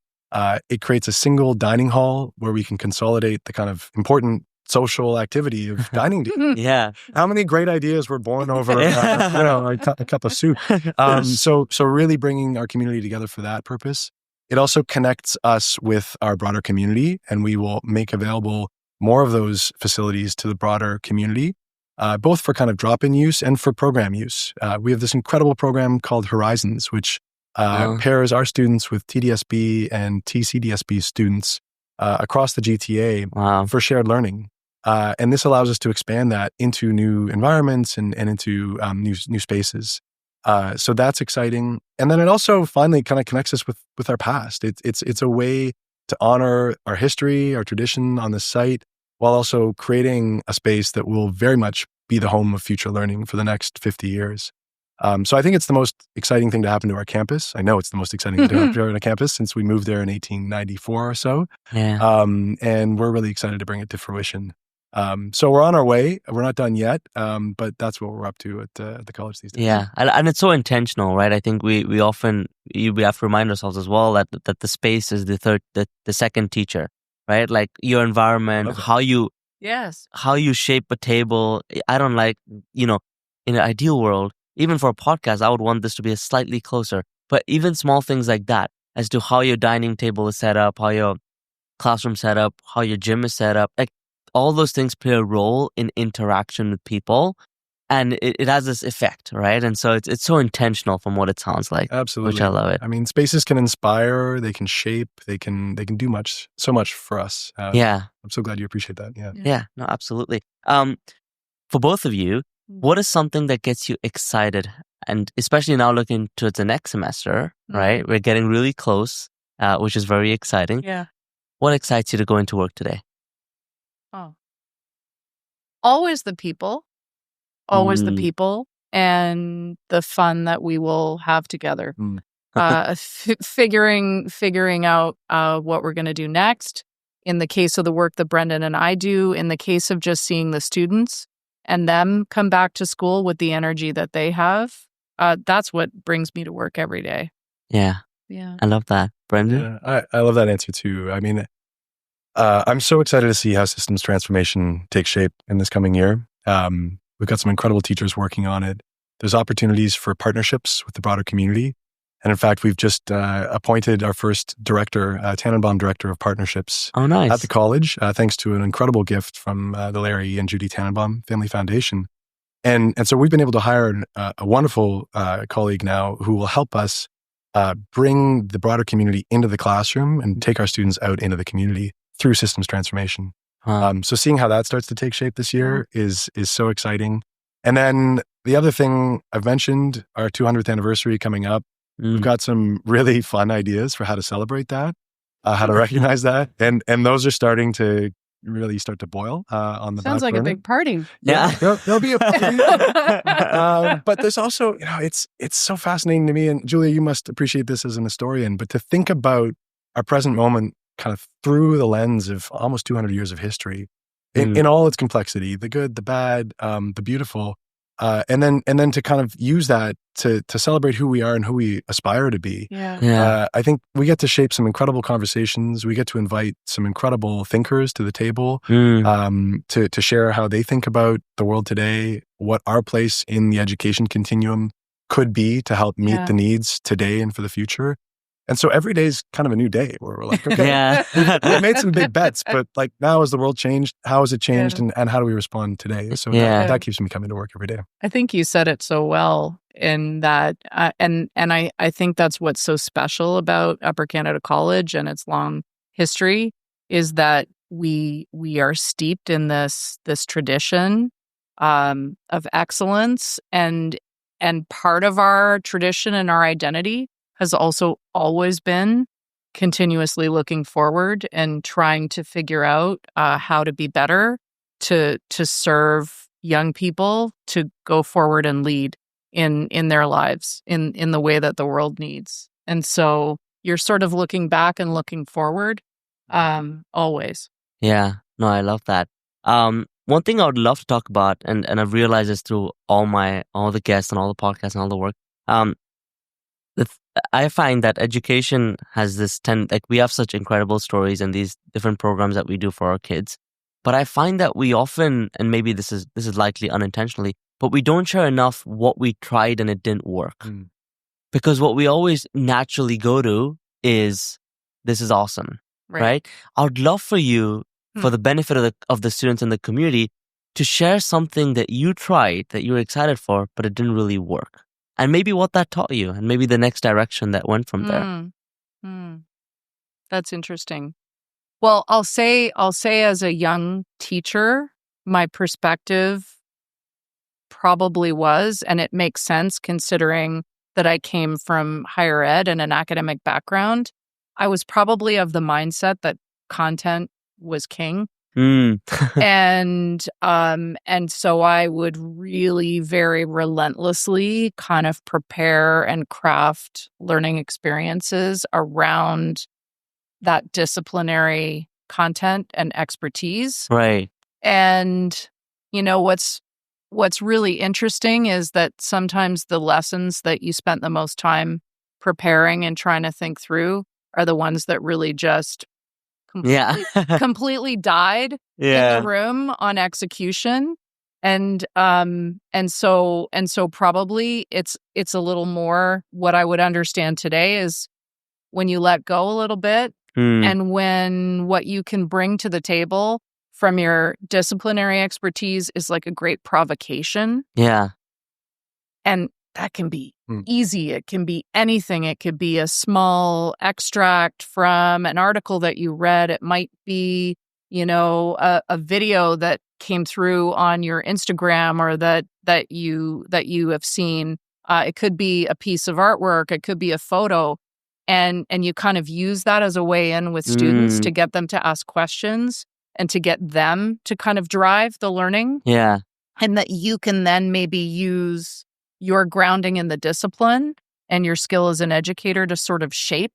It creates a single dining hall where we can consolidate the kind of important social activity of dining together. Yeah. How many great ideas were born over a cup of soup? So really bringing our community together for that purpose. It also connects us with our broader community, and we will make available more of those facilities to the broader community, both for kind of drop-in use and for program use. We have this incredible program called Horizons, which pairs our students with TDSB and TCDSB students across the GTA for shared learning. And this allows us to expand that into new environments and into new spaces. So that's exciting. And then it also finally kind of connects us with our past. It's a way to honor our history, our tradition on the site, while also creating a space that will very much be the home of future learning for the next 50 years. So I think it's the most exciting thing to happen to our campus. I know it's the most exciting thing to happen to our campus since we moved there in 1894 or so. Yeah. And we're really excited to bring it to fruition. So we're on our way. We're not done yet, but that's what we're up to at the college these days. Yeah, and it's so intentional, right? I think we often we have to remind ourselves as well that the space is the second teacher, right? Like your environment, how you shape a table. I don't like, in an ideal world, even for a podcast, I would want this to be a slightly closer. But even small things like that, as to how your dining table is set up, how your classroom set up, how your gym is set up, like all those things play a role in interaction with people, and it has this effect, right? And so it's so intentional from what it sounds like. Absolutely, which I love it. I mean, spaces can inspire, they can shape, they can do so much for us. I'm so glad you appreciate that. Yeah, no, absolutely. For both of you, what is something that gets you excited? And especially now looking towards the next semester, right? We're getting really close, which is very exciting. Yeah. What excites you to go into work today? Oh. Always the people. Always the people and the fun that we will have together. Figuring out what we're going to do next. In the case of the work that Brendan and I do, in the case of just seeing the students and them come back to school with the energy that they have, that's what brings me to work every day. Yeah. I love that. Brendan? Yeah, I love that answer too. I mean, I'm so excited to see how systems transformation takes shape in this coming year. We've got some incredible teachers working on it. There's opportunities for partnerships with the broader community. And in fact, we've just appointed our first director, Tannenbaum Director of Partnerships at the college, thanks to an incredible gift from the Larry and Judy Tannenbaum Family Foundation. And so we've been able to hire a wonderful colleague now who will help us bring the broader community into the classroom and take our students out into the community through systems transformation. So seeing how that starts to take shape this year is so exciting. And then the other thing I've mentioned, our 200th anniversary coming up. We've got some really fun ideas for how to celebrate that, how to recognize that. And those are starting to really start to boil on the Sounds back like burner. a big party. Yeah. There'll be a party. But there's also, it's so fascinating to me. And Julia, you must appreciate this as an historian, but to think about our present moment kind of through the lens of almost 200 years of history in all its complexity, the good, the bad, the beautiful, and then to kind of use that to celebrate who we are and who we aspire to be. I think we get to shape some incredible conversations. We get to invite some incredible thinkers to the table to share how they think about the world today, what our place in the education continuum could be to help meet the needs today and for the future. And so every day is kind of a new day where we're like, okay, we've made some big bets, but like now has the world changed? How has it changed? And how do we respond today? So that keeps me coming to work every day. I think you said it so well in that, and I think that's what's so special about Upper Canada College and its long history is that we are steeped in this tradition of excellence, and part of our tradition and our identity has also always been continuously looking forward and trying to figure out how to be better, to serve young people, to go forward and lead in their lives in the way that the world needs. And so you're sort of looking back and looking forward always. Yeah, no, I love that. One thing I would love to talk about, and I've realized this through all the guests and all the podcasts and all the work, I find that education has this we have such incredible stories and these different programs that we do for our kids. But I find that we often, and maybe this is likely unintentionally, but we don't share enough what we tried and it didn't work. Because what we always naturally go to is, this is awesome, right? I would love for you, for the benefit of the students in the community, to share something that you tried, that you were excited for, but it didn't really work. And maybe what that taught you, and maybe the next direction that went from there. That's interesting. Well, I'll say as a young teacher, my perspective probably was, and it makes sense considering that I came from higher ed and an academic background, I was probably of the mindset that content was king. And so I would really very relentlessly kind of prepare and craft learning experiences around that disciplinary content and expertise. Right. And what's really interesting is that sometimes the lessons that you spent the most time preparing and trying to think through are the ones that really just completely died in the room on execution. And so probably it's a little more what I would understand today is when you let go a little bit and when what you can bring to the table from your disciplinary expertise is like a great provocation. Yeah. And that can be easy. It can be anything. It could be a small extract from an article that you read. It might be, a video that came through on your Instagram or that you have seen. It could be a piece of artwork, it could be a photo, and you kind of use that as a way in with students to get them to ask questions and to get them to kind of drive the learning. Yeah. And that you can then maybe use your grounding in the discipline and your skill as an educator to sort of shape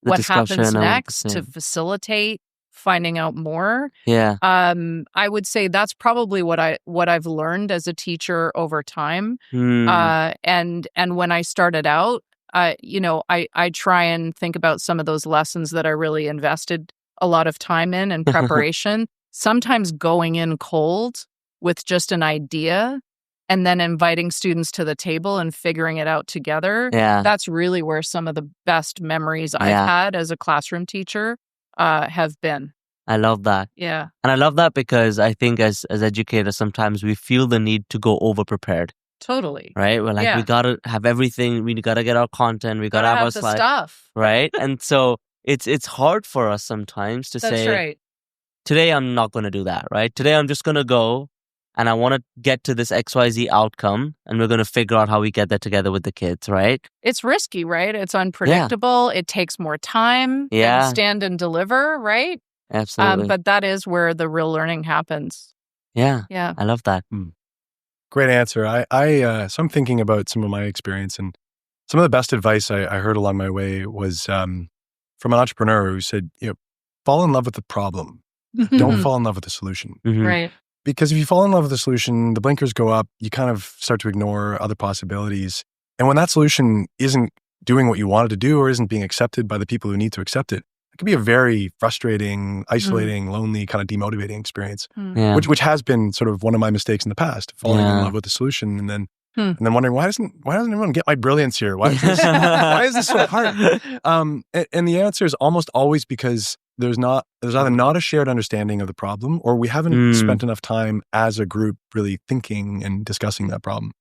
what happens next, to facilitate finding out more. Yeah. I would say that's probably what I've learned as a teacher over time. And when I started out, I try and think about some of those lessons that I really invested a lot of time in and preparation. Sometimes going in cold with just an idea and then inviting students to the table and figuring it out together. Yeah. That's really where some of the best memories I've had as a classroom teacher have been. I love that. Yeah. And I love that because I think as educators, sometimes we feel the need to go over prepared. Totally. Right? We're like, we got to have everything. We got to get our content. We got to have our the slides. Stuff. Right? And so it's hard for us sometimes to say, right. Today I'm not going to do that. Right? Today I'm just going to go and I want to get to this XYZ outcome and we're going to figure out how we get that together with the kids. Right? It's risky, right? It's unpredictable. It takes more time. Yeah. Stand and deliver, right? Absolutely. But that is where the real learning happens. Yeah. Yeah. I love that. Great answer. So I'm thinking about some of my experience, and some of the best advice I heard along my way was from an entrepreneur who said, fall in love with the problem. Don't fall in love with the solution. Right. Because if you fall in love with the solution, the blinkers go up, you kind of start to ignore other possibilities. And when that solution isn't doing what you wanted to do or isn't being accepted by the people who need to accept it, it can be a very frustrating, isolating, lonely, kind of demotivating experience, which has been sort of one of my mistakes in the past, falling in love with the solution and then wondering, why doesn't everyone get my brilliance here? Why is this so hard? And the answer is almost always because there's either not a shared understanding of the problem, or we haven't spent enough time as a group really thinking and discussing that problem.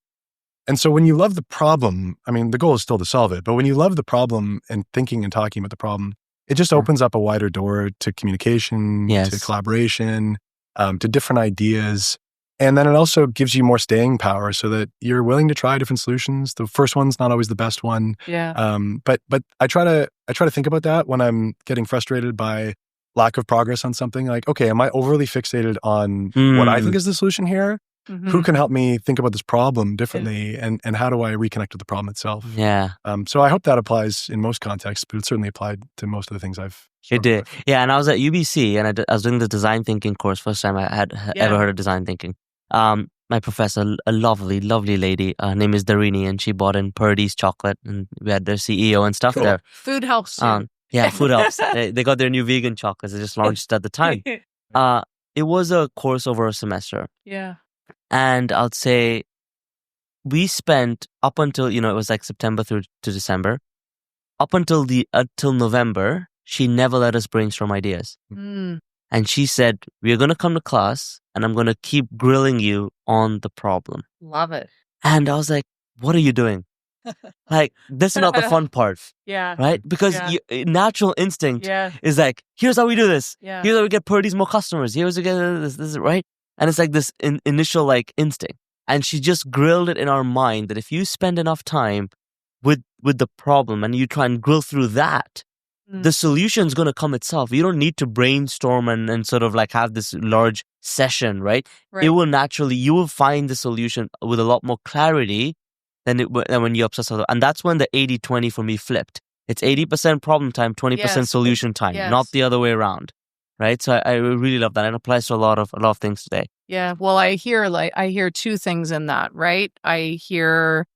And so when you love the problem, I mean, the goal is still to solve it, but when you love the problem and thinking and talking about the problem, it just opens up a wider door to communication, to collaboration, to different ideas. And then it also gives you more staying power so that you're willing to try different solutions. The first one's not always the best one. Yeah. But I try to think about that when I'm getting frustrated by lack of progress on something. Like, okay, am I overly fixated on what I think is the solution here? Who can help me think about this problem differently, and how do I reconnect with the problem itself? Yeah. So I hope that applies in most contexts, but it certainly applied to most of the things I've It did. With. Yeah, and I was at UBC and I was doing the design thinking course. First time I had ever heard of design thinking. My professor, a lovely, lovely lady, her name is Darini, and she bought in Purdy's chocolate, and we had their CEO and stuff there. Food helps too. Yeah, food helps. They got their new vegan chocolates. They just launched at the time. It was a course over a semester. Yeah. And I'll say we spent up until, it was like September through to December, up until November, she never let us brainstorm ideas. And she said, we're going to come to class and I'm going to keep grilling you on the problem. Love it. And I was like, what are you doing? Like, this is not the fun part. Yeah. Right? Because natural instinct is like, here's how we do this. Yeah. Here's how we get Purdy's more customers. Here's how we get this, right? And it's like this initial like instinct. And she just grilled it in our mind that if you spend enough time with the problem and you try and grill through that, the solution's going to come itself. You don't need to brainstorm and sort of like have this large session, right? It will naturally, you will find the solution with a lot more clarity than when you obsess over it. And that's when the 80-20 for me flipped. It's 80% problem time, 20% solution time, not the other way around. Right. So I really love that. It applies to a lot of things today. Yeah. Well, I hear two things in that, right? I hear,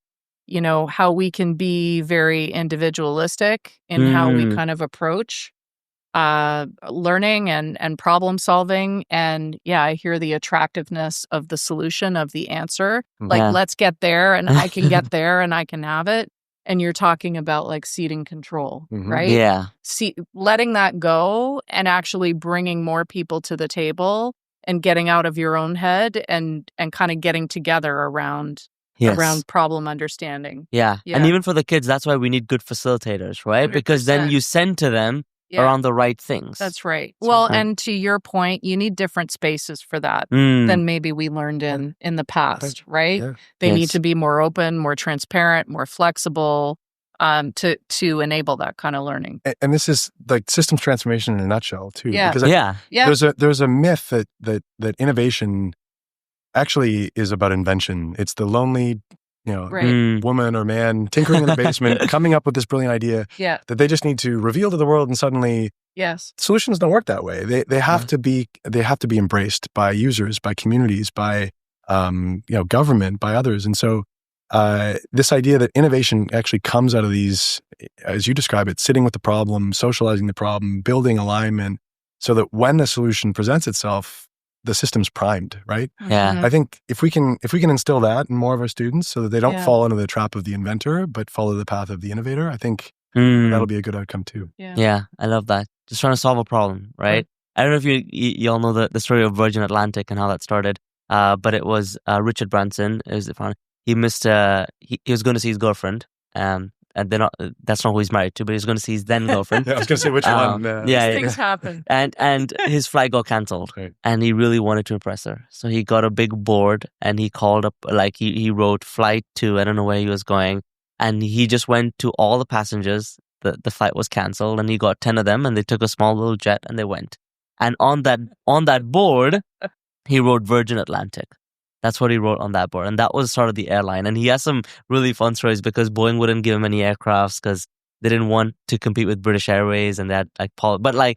how we can be very individualistic in how we kind of approach learning and problem solving. And I hear the attractiveness of the solution, of the answer. Like, let's get there and I can get there and I can have it. And you're talking about like ceding control, right? Yeah. Letting that go and actually bringing more people to the table and getting out of your own head and kind of getting together around problem understanding. Yeah. And even for the kids, that's why we need good facilitators, right? 100%. Because then you send to them around the right things. That's right. Well, and to your point, you need different spaces for that than maybe we learned in the past, right? Yeah. They need to be more open, more transparent, more flexible to enable that kind of learning. And this is like systems transformation in a nutshell too. Yeah. Because there's a myth that innovation actually is about invention. It's the lonely, woman or man tinkering in the basement, coming up with this brilliant idea that they just need to reveal to the world, and suddenly solutions don't work that way. They have to be embraced by users, by communities, by government, by others. And so this idea that innovation actually comes out of these, as you describe it, sitting with the problem, socializing the problem, building alignment, so that when the solution presents itself, the system's primed, right? Yeah. I think if we can instill that in more of our students so that they don't fall into the trap of the inventor, but follow the path of the innovator, I think that'll be a good outcome too. Yeah, I love that. Just trying to solve a problem, right? I don't know if you all know the story of Virgin Atlantic and how that started, but it was Richard Branson is the founder. He missed, he was going to see his girlfriend, and that's not who he's married to, but he's going to see his then girlfriend. I was going to say which one. Things happen. And his flight got cancelled, and he really wanted to impress her. So he got a big board, and he called up, he wrote flight to, I don't know where he was going, and he just went to all the passengers. The flight was cancelled, and he got 10 of them, and they took a small little jet, and they went. And on that board, he wrote Virgin Atlantic. That's what he wrote on that board. And that was sort of the airline. And he has some really fun stories because Boeing wouldn't give him any aircrafts because they didn't want to compete with British Airways and that but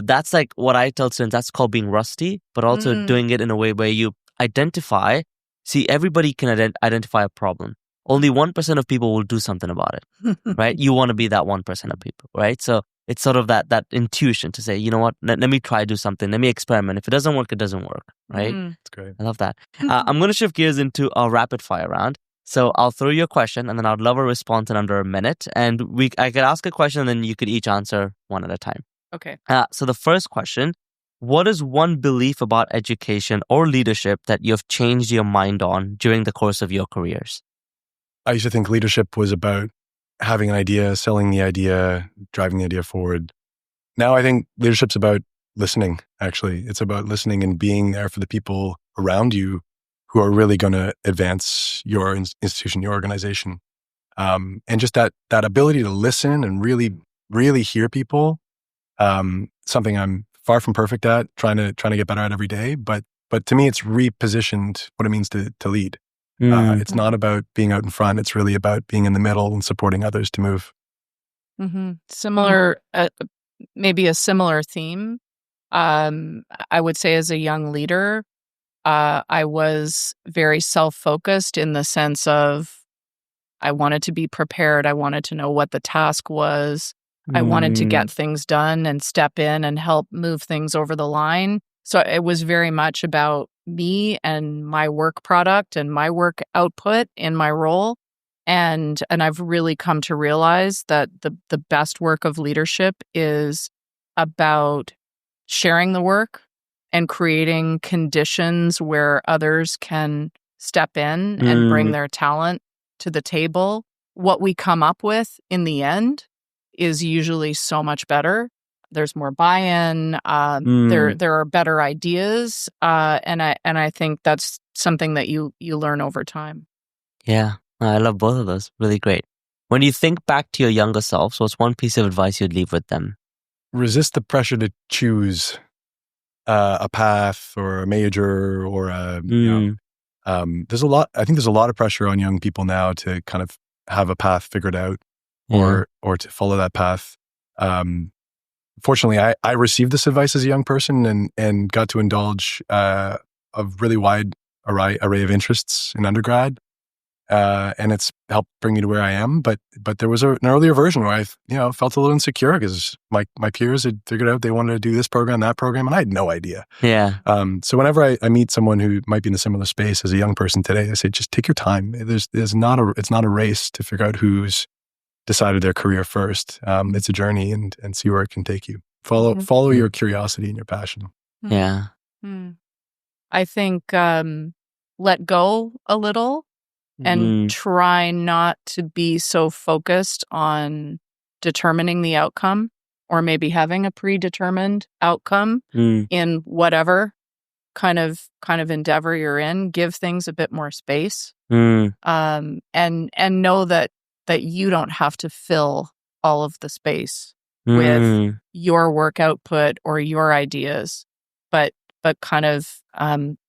that's like what I tell students, that's called being rusty, but also doing it in a way where you identify. See, everybody can identify a problem. Only 1% of people will do something about it, right? You want to be that 1% of people, right? So it's sort of that intuition to say, you know what, let me try do something. Let me experiment. If it doesn't work, it doesn't work, right? That's great. I love that. I'm going to shift gears into our rapid fire round. So I'll throw you a question, and then I'd love a response in under a minute. And I could ask a question, and then you could each answer one at a time. Okay. So the first question, what is one belief about education or leadership that you have changed your mind on during the course of your careers? I used to think leadership was about having an idea, selling the idea, driving the idea forward. Now I think leadership's about listening, actually. It's about listening and being there for the people around you who are really going to advance your institution, your organization. And just that ability to listen and really, really hear people, something I'm far from perfect at, trying to get better at every day. But to me, it's repositioned what it means to lead. It's not about being out in front. It's really about being in the middle and supporting others to move. Similar, maybe a similar theme. I would say as a young leader, I was very self-focused in the sense of I wanted to be prepared. I wanted to know what the task was. I wanted to get things done and step in and help move things over the line. So it was very much about me and my work product and my work output in my role. And I've really come to realize that the best work of leadership is about sharing the work and creating conditions where others can step in and bring their talent to the table. What we come up with in the end is usually so much better. There's more buy-in. There are better ideas, and I think that's something that you learn over time. Yeah, I love both of those. Really great. When you think back to your younger selves, what's one piece of advice you'd leave with them? Resist the pressure to choose a path or a major or there's a lot. I think there's a lot of pressure on young people now to kind of have a path figured out or to follow that path. Fortunately, I received this advice as a young person and got to indulge a really wide array of interests in undergrad, and it's helped bring me to where I am. But there was an earlier version where I felt a little insecure because my peers had figured out they wanted to do this program, that program, and I had no idea. Yeah. So whenever I meet someone who might be in a similar space as a young person today, I say just take your time. It's not a race to figure out who's decided their career first. It's a journey and see where it can take you. Follow your curiosity and your passion. Yeah. I think let go a little and try not to be so focused on determining the outcome or maybe having a predetermined outcome in whatever kind of endeavor you're in. Give things a bit more space, and know that you don't have to fill all of the space with your work output or your ideas, but kind of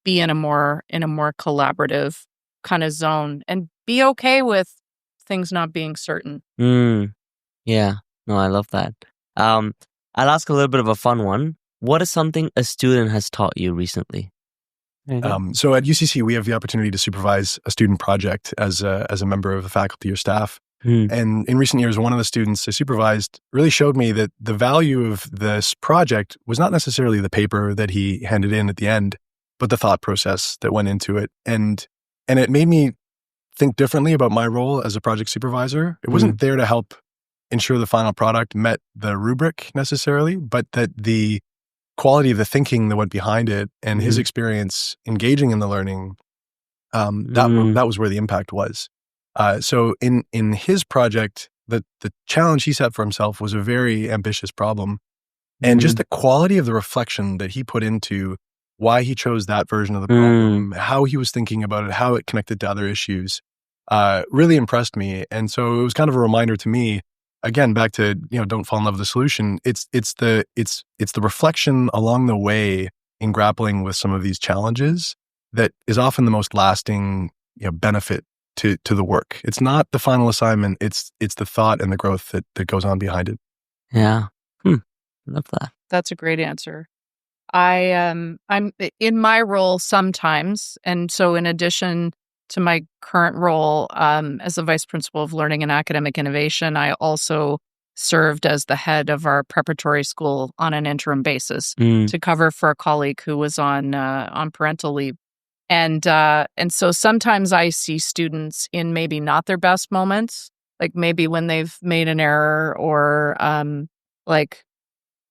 be in a more collaborative kind of zone, and be okay with things not being certain. Yeah, no, I love that. I'll ask a little bit of a fun one. What is something a student has taught you recently? So at UCC, we have the opportunity to supervise a student project as a member of the faculty or staff. And in recent years, one of the students I supervised really showed me that the value of this project was not necessarily the paper that he handed in at the end, but the thought process that went into it. And it made me think differently about my role as a project supervisor. It wasn't there to help ensure the final product met the rubric necessarily, but that the quality of the thinking that went behind it and his experience engaging in the learning, that was where the impact was. So in his project, the challenge he set for himself was a very ambitious problem. And just the quality of the reflection that he put into why he chose that version of the problem, how he was thinking about it, how it connected to other issues, really impressed me. And so it was kind of a reminder to me, again, back to, don't fall in love with the solution. It's the reflection along the way in grappling with some of these challenges that is often the most lasting, benefit to the work. It's not the final assignment. It's the thought and the growth that goes on behind it. Yeah. Love that. That's a great answer. I'm in my role sometimes. And so in addition to my current role as the Vice Principal of Learning and Academic Innovation, I also served as the head of our preparatory school on an interim basis to cover for a colleague who was on parental leave. And so sometimes I see students in maybe not their best moments, like maybe when they've made an error or like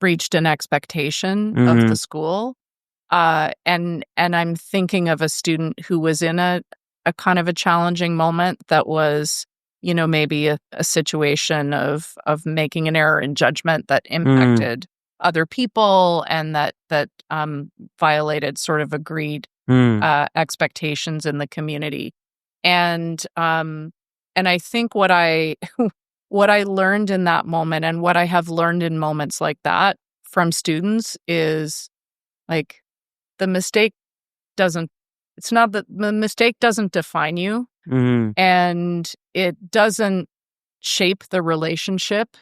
breached an expectation of the school. And I'm thinking of a student who was in a kind of a challenging moment that was, maybe a situation of making an error in judgment that impacted other people and that violated sort of agreed expectations in the community. And I think what I learned in that moment and what I have learned in moments like that from students is like the mistake doesn't define you, and it doesn't shape the relationship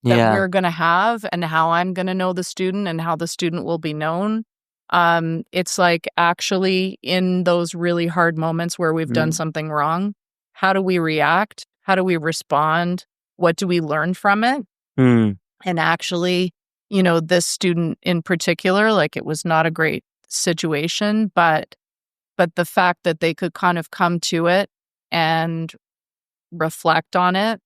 that we're going to have and how I'm going to know the student and how the student will be known. It's like actually in those really hard moments where we've done something wrong, how do we react? How do we respond? What do we learn from it? And actually, this student in particular, like it was not a great situation, but the fact that they could kind of come to it and reflect on it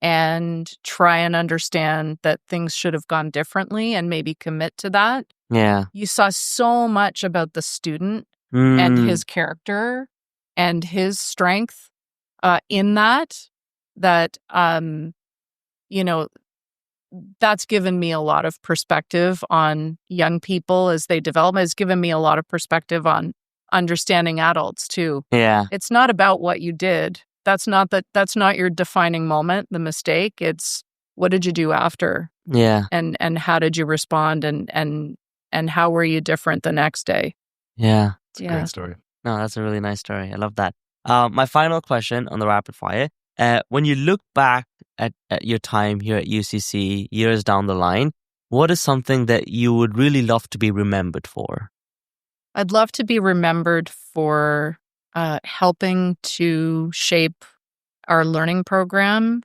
and try and understand that things should have gone differently and maybe commit to that. Yeah. You saw so much about the student and his character and his strength in that, that's given me a lot of perspective on young people as they develop. It's given me a lot of perspective on understanding adults too. Yeah. It's not about what you did. That's not your defining moment, the mistake. It's what did you do after? Yeah. And how did you respond and how were you different the next day? Yeah. It's a great story. No, that's a really nice story. I love that. My final question on the rapid fire. When you look back at your time here at UCC years down the line, what is something that you would really love to be remembered for? I'd love to be remembered for helping to shape our learning program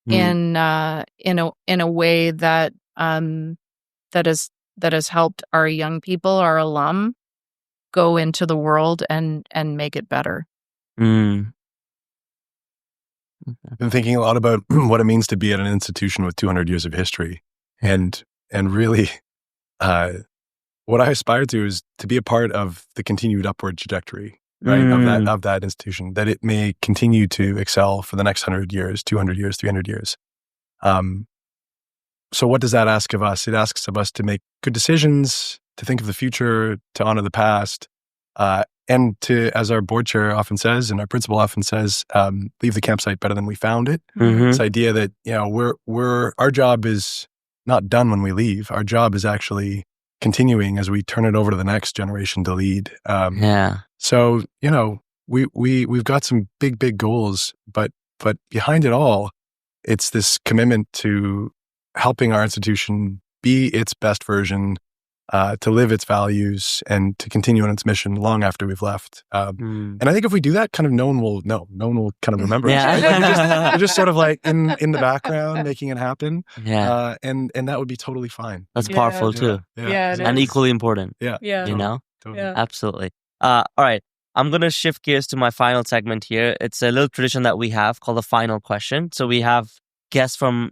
in a way that has helped our young people, our alum, go into the world and make it better. I've been thinking a lot about what it means to be at an institution with 200 years of history, and really, what I aspire to is to be a part of the continued upward trajectory, right, of that institution, that it may continue to excel for the next 100 years, 200 years, 300 years. so what does that ask of us? It asks of us to make good decisions, to think of the future, to honor the past, and to, as our board chair often says, and our principal often says, leave the campsite better than we found it. Mhm. This idea that, our job is not done when we leave. Our job is actually continuing as we turn it over to the next generation to lead. Yeah. So, we've got some big goals, but behind it all, it's this commitment to helping our institution be its best version, to live its values, and to continue on its mission long after we've left. And I think if we do that, kind of no one will kind of remember us. Yeah. Like, you're just sort of like in the background making it happen. Yeah. And that would be totally fine. That's Yeah. powerful too. Yeah, it And is. equally important, Yeah. Yeah. you know? Totally. Yeah. Absolutely. All right. I'm going to shift gears to my final segment here. It's a little tradition that we have called the final question. So we have guests from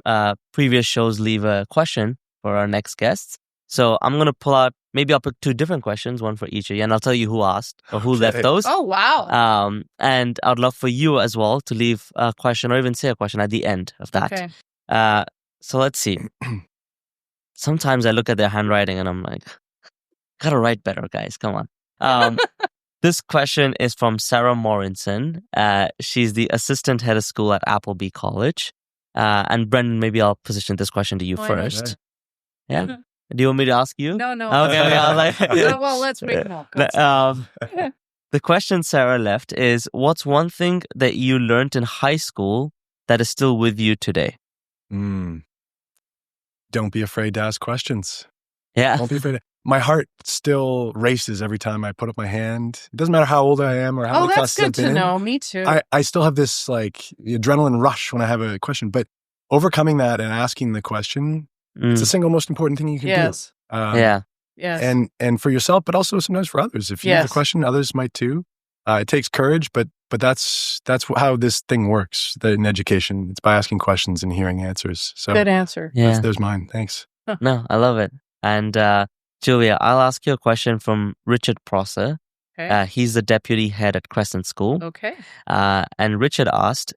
previous shows leave a question for our next guests. So I'm going to pull out, maybe I'll pick 2 different questions, one for each of you, and I'll tell you who asked or who left those. Oh, wow. And I'd love for you as well to leave a question or even say a question at the end of that. Okay. So let's see. Sometimes I look at their handwriting and I'm like, gotta write better, guys. Come on. This question is from Sarah Morinson. She's the assistant head of school at Appleby College. And Brendan, maybe I'll position this question to you Why not? first. Yeah. Do you want me to ask you? No. Okay. I was like, Well, let's make it all. The question Sarah left is, what's one thing that you learned in high school that is still with you today? Don't be afraid to ask questions. Yeah. Don't be afraid. My heart still races every time I put up my hand. It doesn't matter how old I am or how many that's classes good I've been to in. know. Me too. I still have this like adrenaline rush when I have a question, but overcoming that and asking the question, it's the single most important thing you can Yes. do. Yeah. Yes. And for yourself, but also sometimes for others. If you have a Yes. question, others might too. It takes courage, but that's how this thing works in education. It's by asking questions and hearing answers. So Good answer. Yeah. there's mine. Thanks. No, I love it. And Julia, I'll ask you a question from Richard Prosser. Okay. He's the deputy head at Crescent School. Okay. And Richard asked,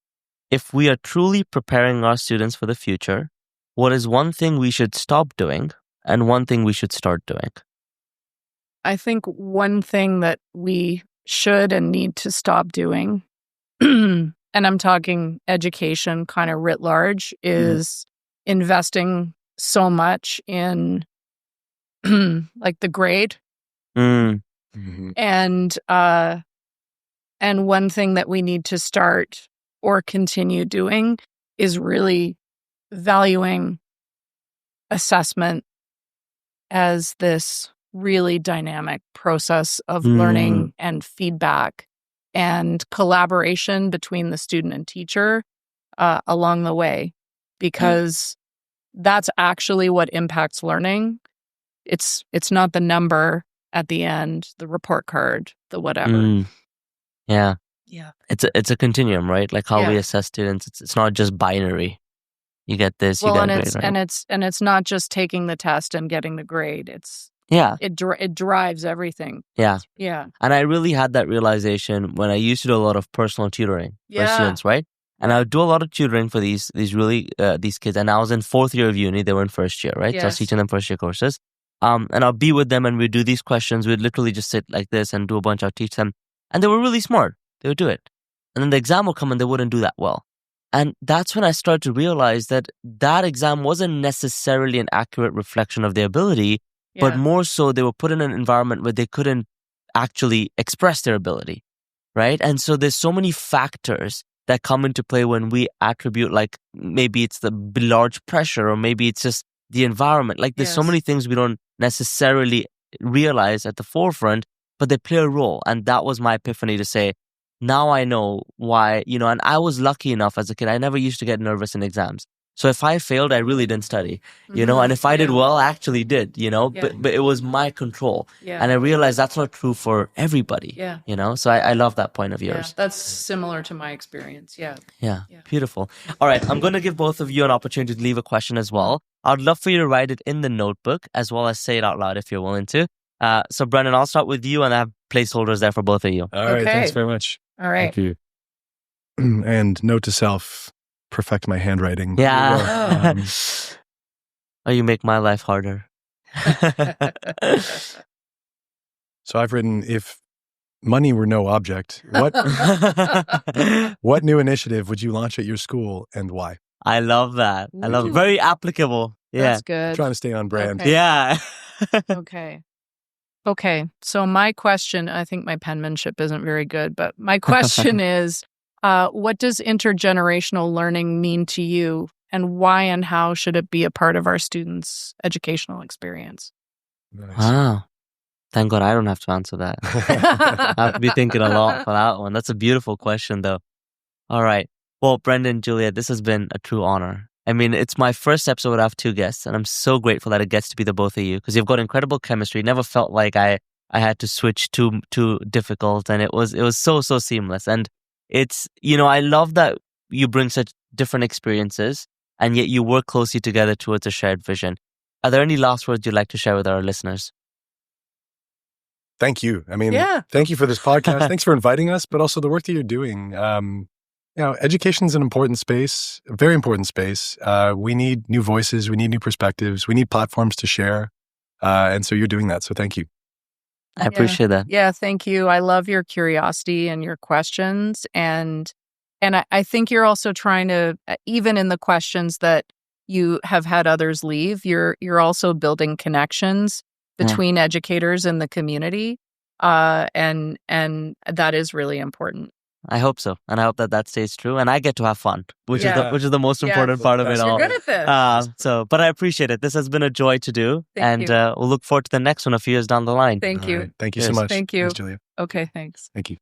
if we are truly preparing our students for the future, what is one thing we should stop doing and one thing we should start doing? I think one thing that we should and need to stop doing, and I'm talking education kind of writ large, is investing so much in like the grade. Mm. Mhm. And one thing that we need to start or continue doing is really valuing assessment as this really dynamic process of learning and feedback and collaboration between the student and teacher along the way, because that's actually what impacts learning. It's not the number at the end, the report card, the whatever. Yeah. Yeah. It's a continuum, right? Like how we Yeah. assess students. It's not just binary. You get this, Well, you and get a it's grade, right? and it's not just taking the test and getting the grade. It drives everything. Yeah. Yeah. And I really had that realization when I used to do a lot of personal tutoring for Yeah. students, right? And I would do a lot of tutoring for these kids. And I was in 4th year of uni; they were in 1st year, right? So I was Yes. teaching them 1st year courses. And I'll be with them, and we'd do these questions. We'd literally just sit like this and do a bunch. I'll teach them, and they were really smart. They would do it, and then the exam would come, and they wouldn't do that well. And that's when I started to realize that exam wasn't necessarily an accurate reflection of their ability, but Yeah. more so they were put in an environment where they couldn't actually express their ability, right? And so there's so many factors that come into play when we attribute, like maybe it's the large pressure, or maybe it's just the environment. Like there's so Yes. many things we don't necessarily realize at the forefront, but they play a role. And that was my epiphany to say, now I know why, and I was lucky enough as a kid. I never used to get nervous in exams. So if I failed, I really didn't study, and if I did well, I actually did, but it was my control. Yeah. And I realized that's not true for everybody, Yeah. So I love that point of Yeah. yours. That's similar to my experience. Yeah. Yeah. Yeah. Beautiful. All right. I'm going to give both of you an opportunity to leave a question as well. I'd love for you to write it in the notebook as well as say it out loud if you're willing to. So Brendan, I'll start with you, and I have placeholders there for both of you. All right. Okay. Thanks very much. All right. Thank you. And note to self, perfect my handwriting. Yeah. Um, Oh, you make my life harder. So I've written, if money were no object, what new initiative would you launch at your school and why? I love that. I love it. Ooh. Very applicable. Yeah. That's good. Trying to stay on brand. Okay. Yeah. Okay. So my question, I think my penmanship isn't very good, but my question is, what does intergenerational learning mean to you, and why and how should it be a part of our students' educational experience? Nice. Wow. Thank God I don't have to answer that. I have to be thinking a lot for that one. That's a beautiful question, though. All right. Well, Brendan, Julia, this has been a true honor. I mean, it's my first episode where I have two guests, and I'm so grateful that it gets to be the both of you because you've got incredible chemistry. Never felt like I had to switch too difficult, and it was so seamless. And it's, I love that you bring such different experiences, and yet you work closely together towards a shared vision. Are there any last words you'd like to share with our listeners? Thank you. I mean, thank you for this podcast. Thanks for inviting us, but also the work that you're doing. Education is an important space, a very important space. We need new voices. We need new perspectives. We need platforms to share. And so you're doing that. So thank you. I appreciate that. Yeah, thank you. I love your curiosity and your questions. And I think you're also trying to, even in the questions that you have had others leave, you're also building connections between educators in the community. And that is really important. I hope so. And I hope that stays true. And I get to have fun, which is the most important part of it all. You're good at this. But I appreciate it. This has been a joy to do. Thank you. We'll look forward to the next one a few years down the line. Thank you. Right. Thank you so much. Thank you. Thanks, Julia. Okay, thanks. Thank you.